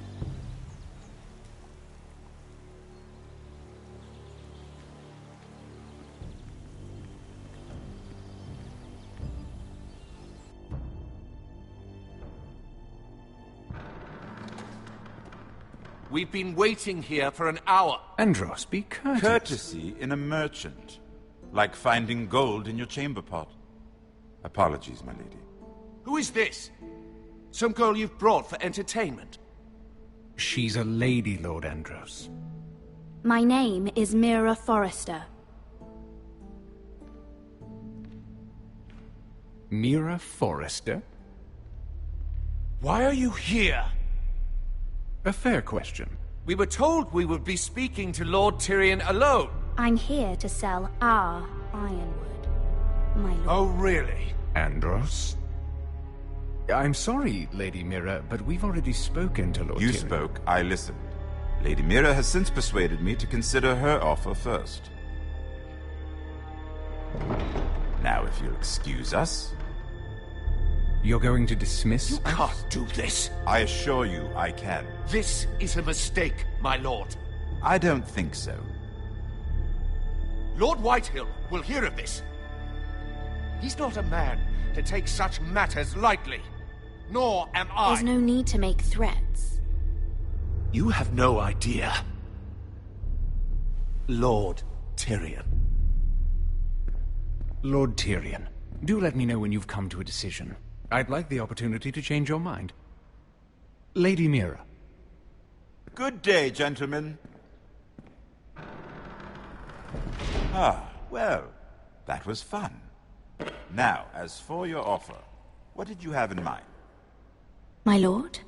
We've been waiting here for an hour. Andros, be courteous. Courtesy in a merchant. Like finding gold in your chamber pot. Apologies, my lady. Who is this? Some girl you've brought for entertainment? She's a lady, Lord Andros. My name is Mira Forrester. Mira Forrester? Why are you here? A fair question. We were told we would be speaking to Lord Tyrion alone. I'm here to sell our Ironwood, my lord. Oh, really? Andros? I'm sorry, Lady Mira, but we've already spoken to Lord Tyrion. You spoke, I listened. Lady Mira has since persuaded me to consider her offer first. Now, if you'll excuse us... You're going to dismiss You can't do this. I assure you I can. This is a mistake, my lord. I don't think so. Lord Whitehill will hear of this. He's not a man to take such matters lightly. Nor am I. There's no need to make threats. You have no idea. Lord Tyrion. Lord Tyrion, do let me know when you've come to a decision. I'd like the opportunity to change your mind. Lady Mira. Good day, gentlemen. Ah, well, that was fun. Now, as for your offer, what did you have in mind? My lord?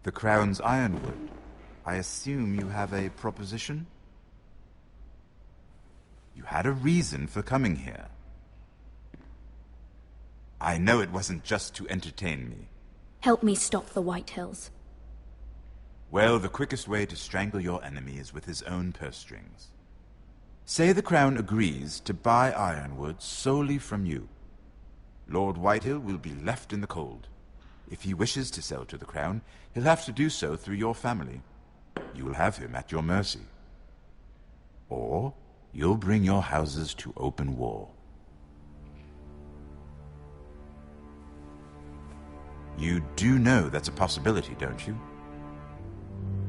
The Crown's Ironwood. I assume you have a proposition? You had a reason for coming here. I know it wasn't just to entertain me. Help me stop the Whitehills. Well, the quickest way to strangle your enemy is with his own purse strings. Say the Crown agrees to buy Ironwood solely from you. Lord Whitehill will be left in the cold. If he wishes to sell to the Crown, he'll have to do so through your family. You will have him at your mercy. Or you'll bring your houses to open war. You do know that's a possibility, don't you?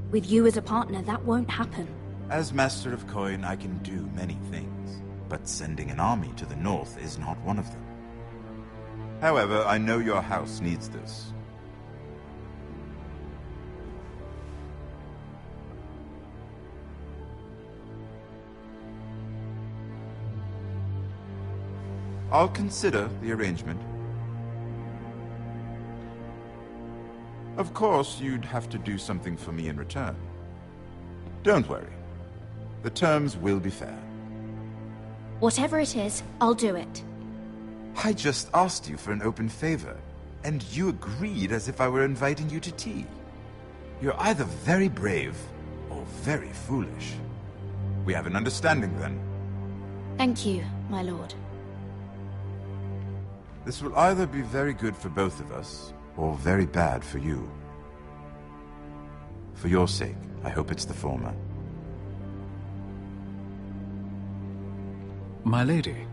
With you as a partner, that won't happen. As Master of Coin, I can do many things, but sending an army to the north is not one of them. However, I know your house needs this. I'll consider the arrangement. Of course, you'd have to do something for me in return. Don't worry. The terms will be fair. Whatever it is, I'll do it. I just asked you for an open favor, and you agreed as if I were inviting you to tea. You're either very brave or very foolish. We have an understanding then. Thank you, my lord. This will either be very good for both of us, or very bad for you. For your sake, I hope it's the former. My lady.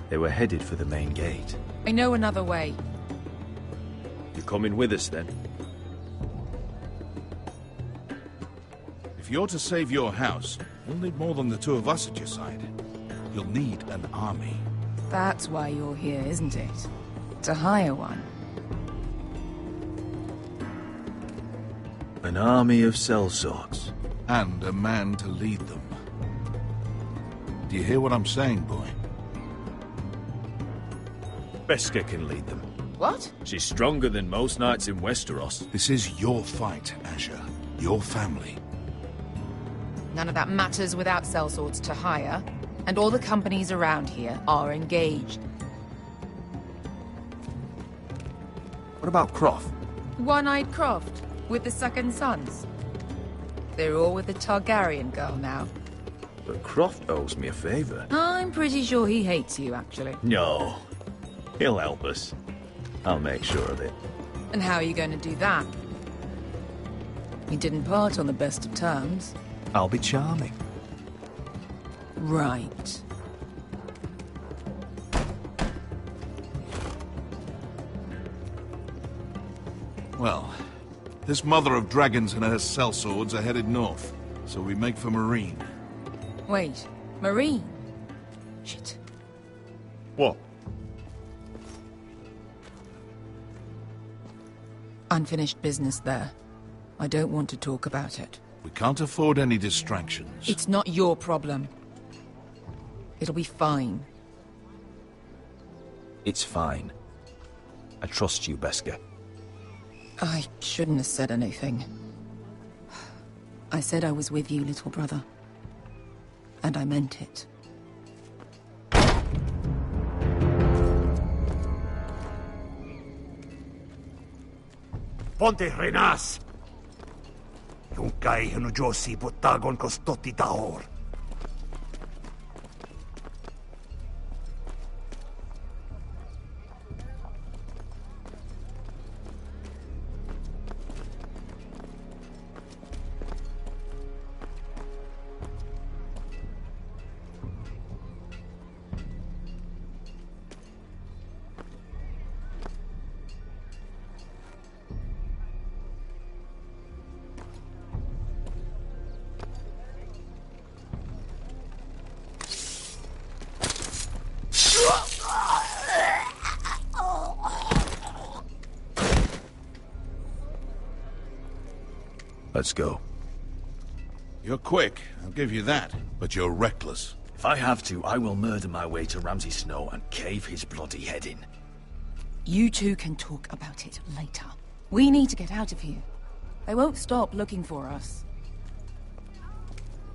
They were headed for the main gate. I know another way. You coming with us, then? If you're to save your house, you'll need more than the two of us at your side. You'll need an army. That's why you're here, isn't it? To hire one. An army of sellswords. And a man to lead them. Do you hear what I'm saying, boy? Beska can lead them. What? She's stronger than most knights in Westeros. This is your fight, Asher. Your family. None of that matters without sellswords to hire, and all the companies around here are engaged. What about Croft? One-eyed Croft, with the second sons. They're all with the Targaryen girl now. But Croft owes me a favor. I'm pretty sure he hates you, actually. No. He'll help us. I'll make sure of it. And how are you going to do that? We didn't part on the best of terms. I'll be charming. Right. Well, this mother of dragons and her sellswords are headed north, so we make for Marine. Wait, Marine? Shit. What? Unfinished business there. I don't want to talk about it. We can't afford any distractions. It's not your problem. It'll be fine. It's fine. I trust you, Beskar. I shouldn't have said anything. I said I was with you, little brother. And I meant it. Ponte Renas! Yung kay Hanujosi Botagon Kostoti Tahor. Let's go. You're quick, I'll give you that, but you're reckless. If I have to, I will murder my way to Ramsay Snow and cave his bloody head in. You two can talk about it later. We need to get out of here. They won't stop looking for us.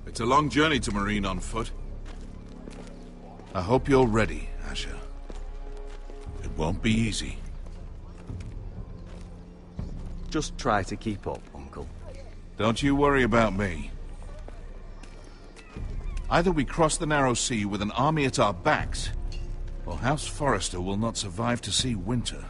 It's a long journey to Marine on foot. I hope you're ready, Asher. It won't be easy. Just try to keep up, Uncle. Don't you worry about me. Either we cross the narrow sea with an army at our backs, or House Forrester will not survive to see winter.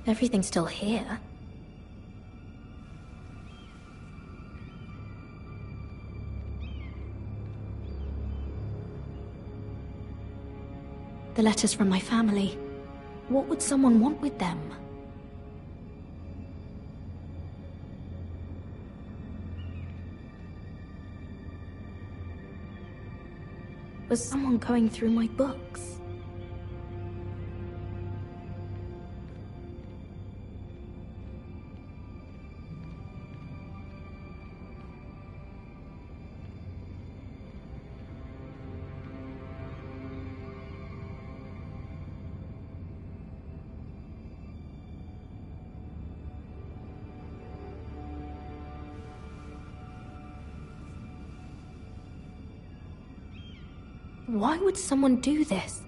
Everything's still here. The letters from my family. What would someone want with them? Was someone going through my books? Why would someone do this?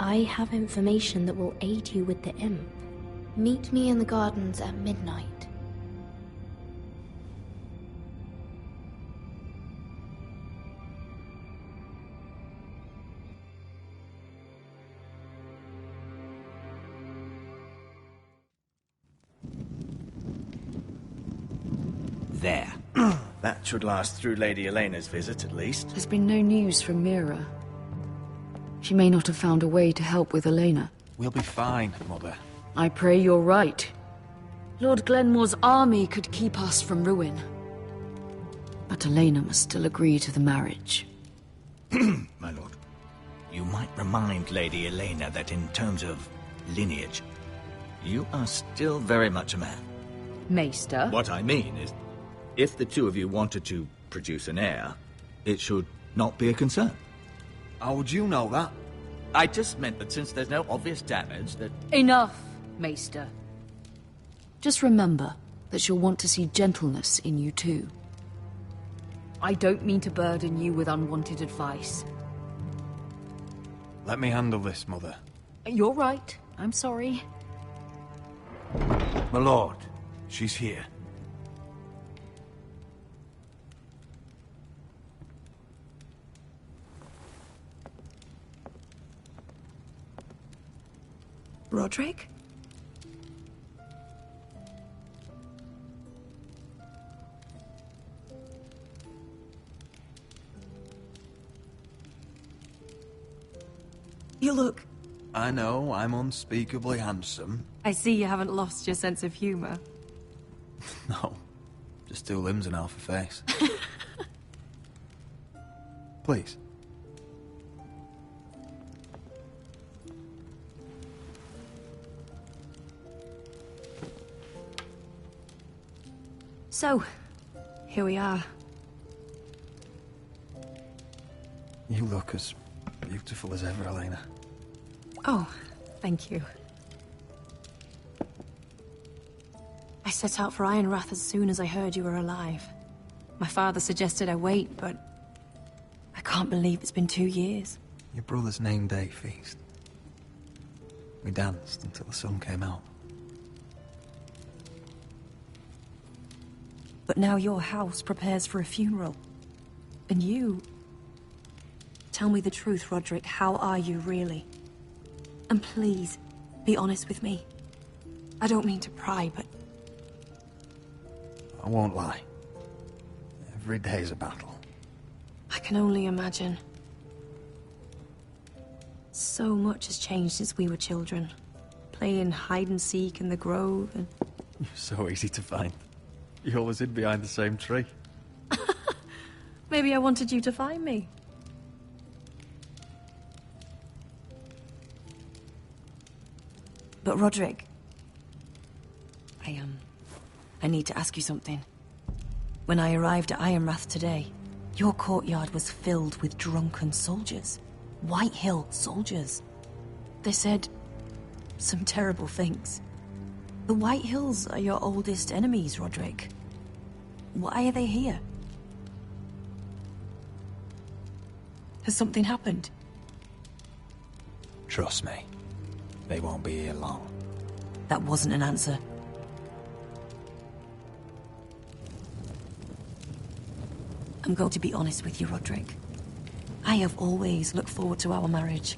I have information that will aid you with the imp. Meet me in the gardens at midnight. There. That should last through Lady Elena's visit, at least. There's been no news from Mira. She may not have found a way to help with Elena. We'll be fine, Mother. I pray you're right. Lord Glenmore's army could keep us from ruin. But Elena must still agree to the marriage. My lord, you might remind Lady Elena that in terms of lineage, you are still very much a man. Maester? What I mean is, if the two of you wanted to produce an heir, it should not be a concern. How would you know that? I just meant that since there's no obvious damage, that... Enough, Maester. Just remember that she'll want to see gentleness in you too. I don't mean to burden you with unwanted advice. Let me handle this, Mother. You're right. I'm sorry. My lord, she's here. Roderick? You look... I know, I'm unspeakably handsome. I see you haven't lost your sense of humor. No, just two limbs and half a face. Please. So, here we are. You look as beautiful as ever, Elena. Oh, thank you. I set out for Ironrath as soon as I heard you were alive. My father suggested I wait, but I can't believe it's been 2 years. Your brother's name day feast. We danced until the sun came out. But now your house prepares for a funeral. And you... Tell me the truth, Roderick. How are you, really? And please, be honest with me. I don't mean to pry, but... I won't lie. Every day's a battle. I can only imagine. So much has changed since we were children. Playing hide-and-seek in the grove and... You're so easy to find. You always hid behind the same tree. Maybe I wanted you to find me. But Roderick... I need to ask you something. When I arrived at Ironrath today, your courtyard was filled with drunken soldiers. White Hill soldiers. They said some terrible things. The White Hills are your oldest enemies, Roderick. Why are they here? Has something happened? Trust me. They won't be here long. That wasn't an answer. I'm going to be honest with you, Roderick. I have always looked forward to our marriage.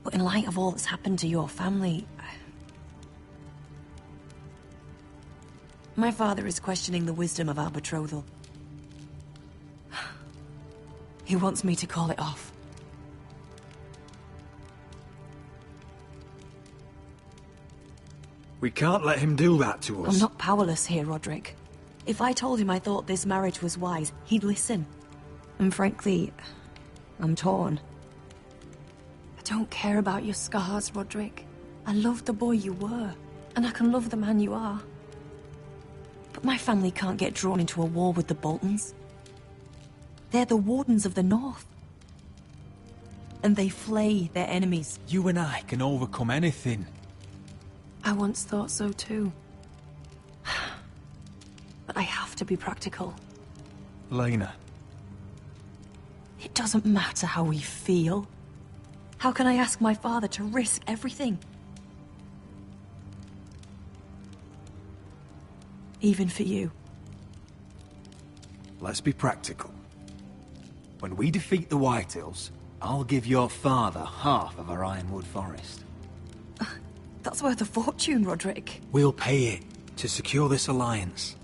But in light of all that's happened to your family... My father is questioning the wisdom of our betrothal. He wants me to call it off. We can't let him do that to us. I'm not powerless here, Roderick. If I told him I thought this marriage was wise, he'd listen. And frankly, I'm torn. I don't care about your scars, Roderick. I love the boy you were, and I can love the man you are. But my family can't get drawn into a war with the Boltons. They're the Wardens of the North. And they flay their enemies. You and I can overcome anything. I once thought so too. But I have to be practical. Lena. It doesn't matter how we feel. How can I ask my father to risk everything? Even for you. Let's be practical. When we defeat the Whitehills, I'll give your father half of our Ironwood forest. That's worth a fortune, Roderick. We'll pay it to secure this alliance.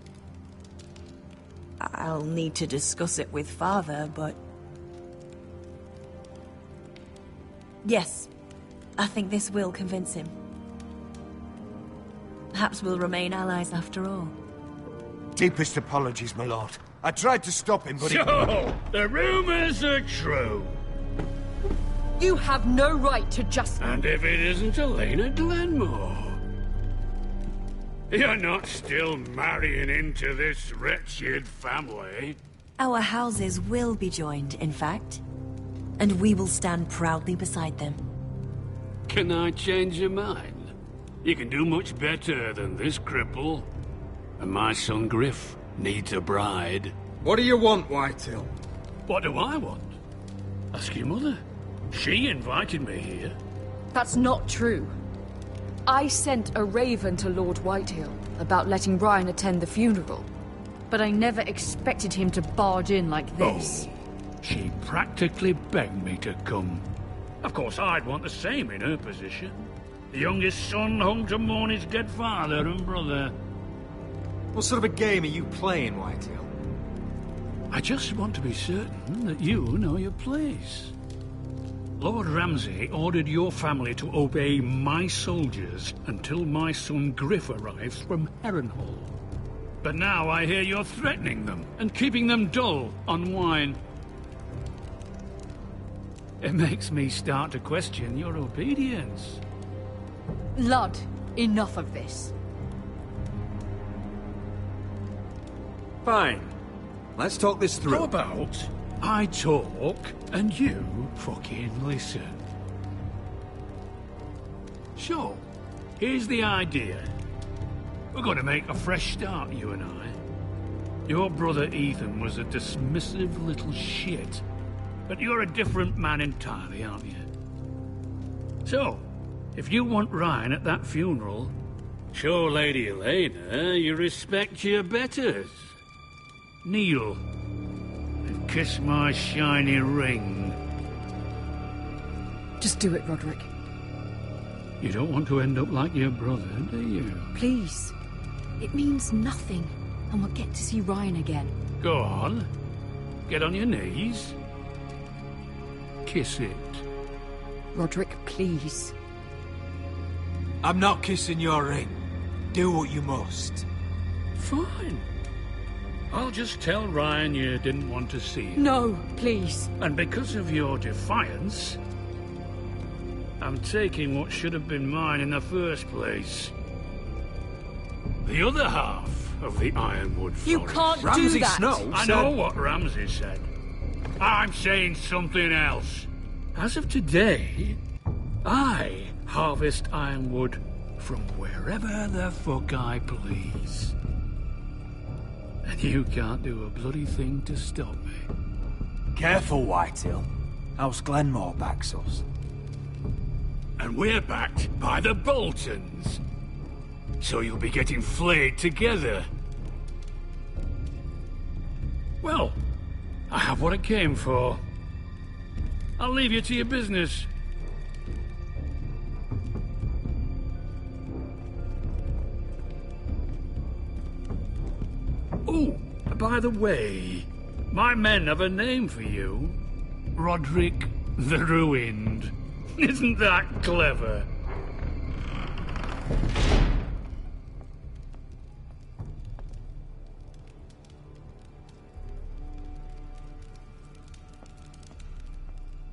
I'll need to discuss it with father, but... Yes, I think this will convince him. Perhaps we'll remain allies after all. Deepest apologies, my lord. I tried to stop him, but So, the rumors are true. You have no right to just... And if it isn't Elena Glenmore? You're not still marrying into this wretched family? Our houses will be joined, in fact. And we will stand proudly beside them. Can I change your mind? You can do much better than this cripple. And my son Griff needs a bride. What do you want, Whitehill? What do I want? Ask your mother. She invited me here. That's not true. I sent a raven to Lord Whitehill about letting Ryan attend the funeral. But I never expected him to barge in like this. Oh, she practically begged me to come. Of course, I'd want the same in her position. The youngest son home to mourn his dead father and brother. What sort of a game are you playing, Whitehill? I just want to be certain that you know your place. Lord Ramsay ordered your family to obey my soldiers until my son Griff arrives from Harrenhal. But now I hear you're threatening them and keeping them dull on wine. It makes me start to question your obedience. Lud, enough of this. Fine. Let's talk this through. How about I talk and you fucking listen? So, here's the idea. We're going to make a fresh start, you and I. Your brother Ethan was a dismissive little shit. But you're a different man entirely, aren't you? So, if you want Ryan at that funeral, show Lady Elena you respect your betters. Kneel and kiss my shiny ring. Just do it, Roderick. You don't want to end up like your brother, do you? Please. It means nothing, and we'll get to see Ryan again. Go on. Get on your knees. Kiss it. Roderick, please. I'm not kissing your ring. Do what you must. Fine. I'll just tell Ryan you didn't want to see him. No, please. And because of your defiance, I'm taking what should have been mine in the first place. The other half of the Ironwood Forest. You can't Ramsay do that! Snow I know what Ramsay said. I'm saying something else. As of today, I harvest ironwood from wherever the fuck I please. And you can't do a bloody thing to stop me. Careful, Whitehill. House Glenmore backs us. And we're backed by the Boltons. So you'll be getting flayed together. Well, I have what I came for. I'll leave you to your business. Oh, by the way, my men have a name for you. Roderick the Ruined. Isn't that clever?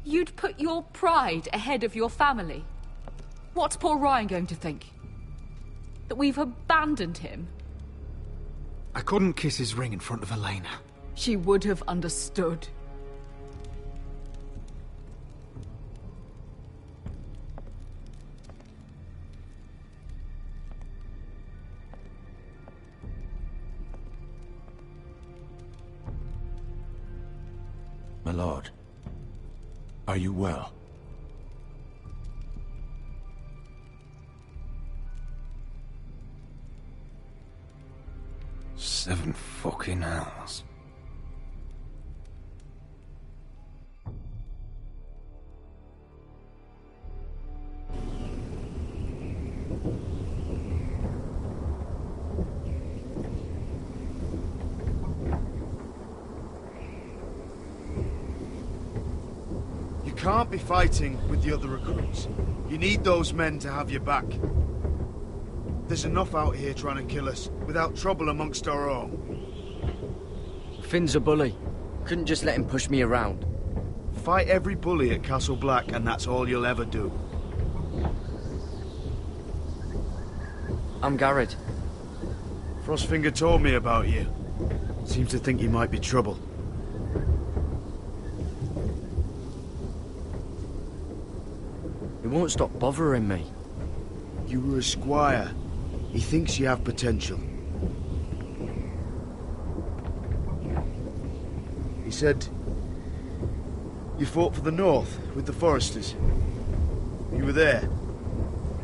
You'd put your pride ahead of your family. What's poor Ryan going to think? That we've abandoned him? I couldn't kiss his ring in front of Elena. She would have understood. My lord, are you well? 7 fucking hours. You can't be fighting with the other recruits. You need those men to have your back. There's enough out here trying to kill us, without trouble amongst our own. Finn's a bully. Couldn't just let him push me around. Fight every bully at Castle Black, and that's all you'll ever do. I'm Garrett. Frostfinger told me about you. Seems to think you might be trouble. He won't stop bothering me. You were a squire. He thinks you have potential. He said you fought for the North with the Foresters. You were there,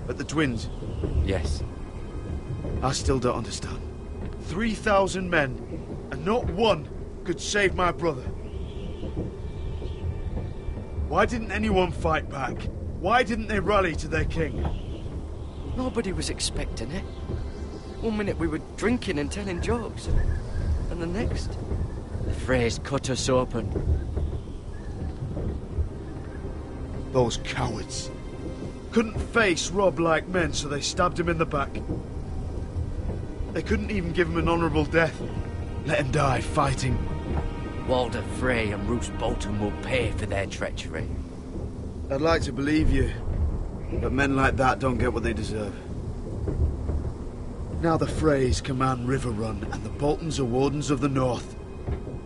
at the Twins. Yes. I still don't understand. 3,000 men, and not one could save my brother. Why didn't anyone fight back? Why didn't they rally to their king? Nobody was expecting it. One minute we were drinking and telling jokes, and the next, the Freys cut us open. Those cowards. Couldn't face Rob like men, so they stabbed him in the back. They couldn't even give him an honourable death. Let him die fighting. Walder Frey and Roose Bolton will pay for their treachery. I'd like to believe you, but men like that don't get what they deserve. Now the Freys command River Run, and the Boltons are Wardens of the North.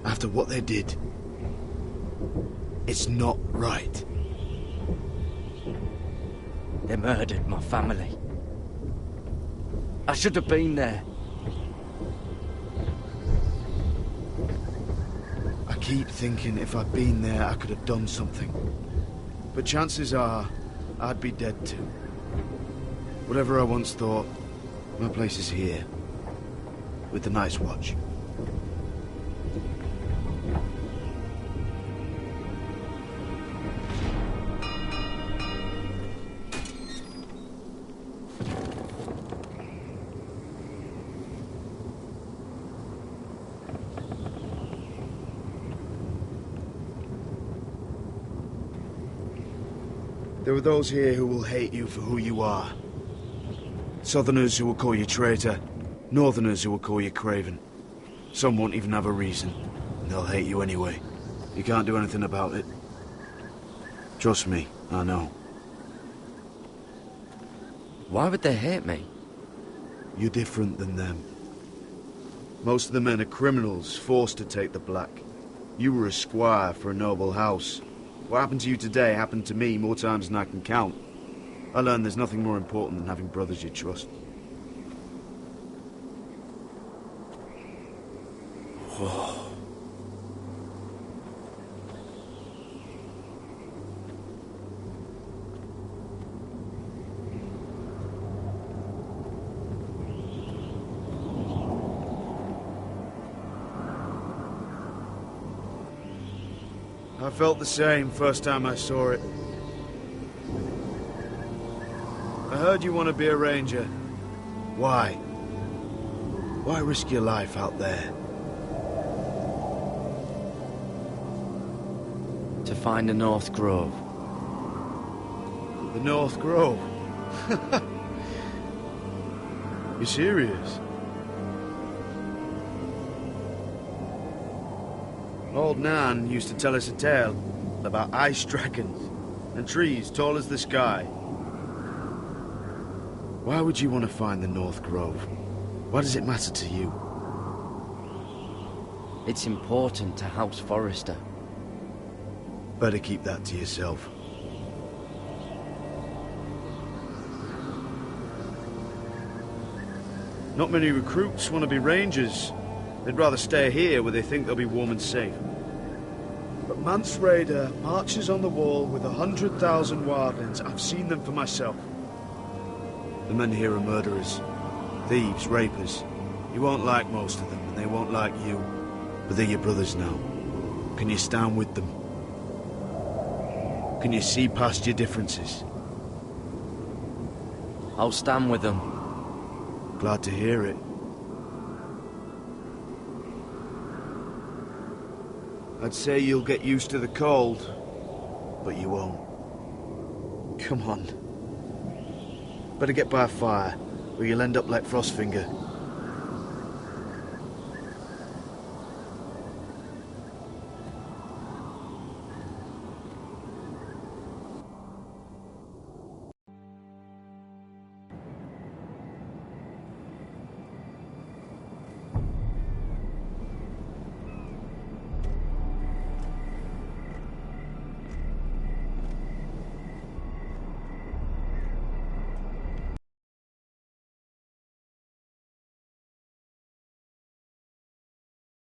After what they did. It's not right. They murdered my family. I should have been there. I keep thinking if I'd been there, I could have done something. But chances are, I'd be dead too. Whatever I once thought, my place is here. With the Night's Watch. There are those here who will hate you for who you are. Southerners who will call you traitor. Northerners who will call you craven. Some won't even have a reason. And they'll hate you anyway. You can't do anything about it. Trust me, I know. Why would they hate me? You're different than them. Most of the men are criminals, forced to take the black. You were a squire for a noble house. What happened to you today happened to me more times than I can count. I learned there's nothing more important than having brothers you trust. Whoa. I felt the same first time I saw it. I heard you want to be a ranger. Why? Why risk your life out there? To find the North Grove. The North Grove? You serious? Old Nan used to tell us a tale about ice dragons and trees tall as the sky. Why would you want to find the North Grove? Why does it matter to you? It's important to House Forrester. Better keep that to yourself. Not many recruits want to be rangers. They'd rather stay here where they think they'll be warm and safe. But Mance Raider marches on the wall with 100,000 wildlings. I've seen them for myself. The men here are murderers, thieves, rapers. You won't like most of them, and They won't like you, but they're your brothers now. Can you stand with them? Can you see past your differences? I'll stand with them. Glad to hear it. I'd say you'll get used to the cold, but you won't. Come on. Better get by a fire, or you'll end up like Frostfinger.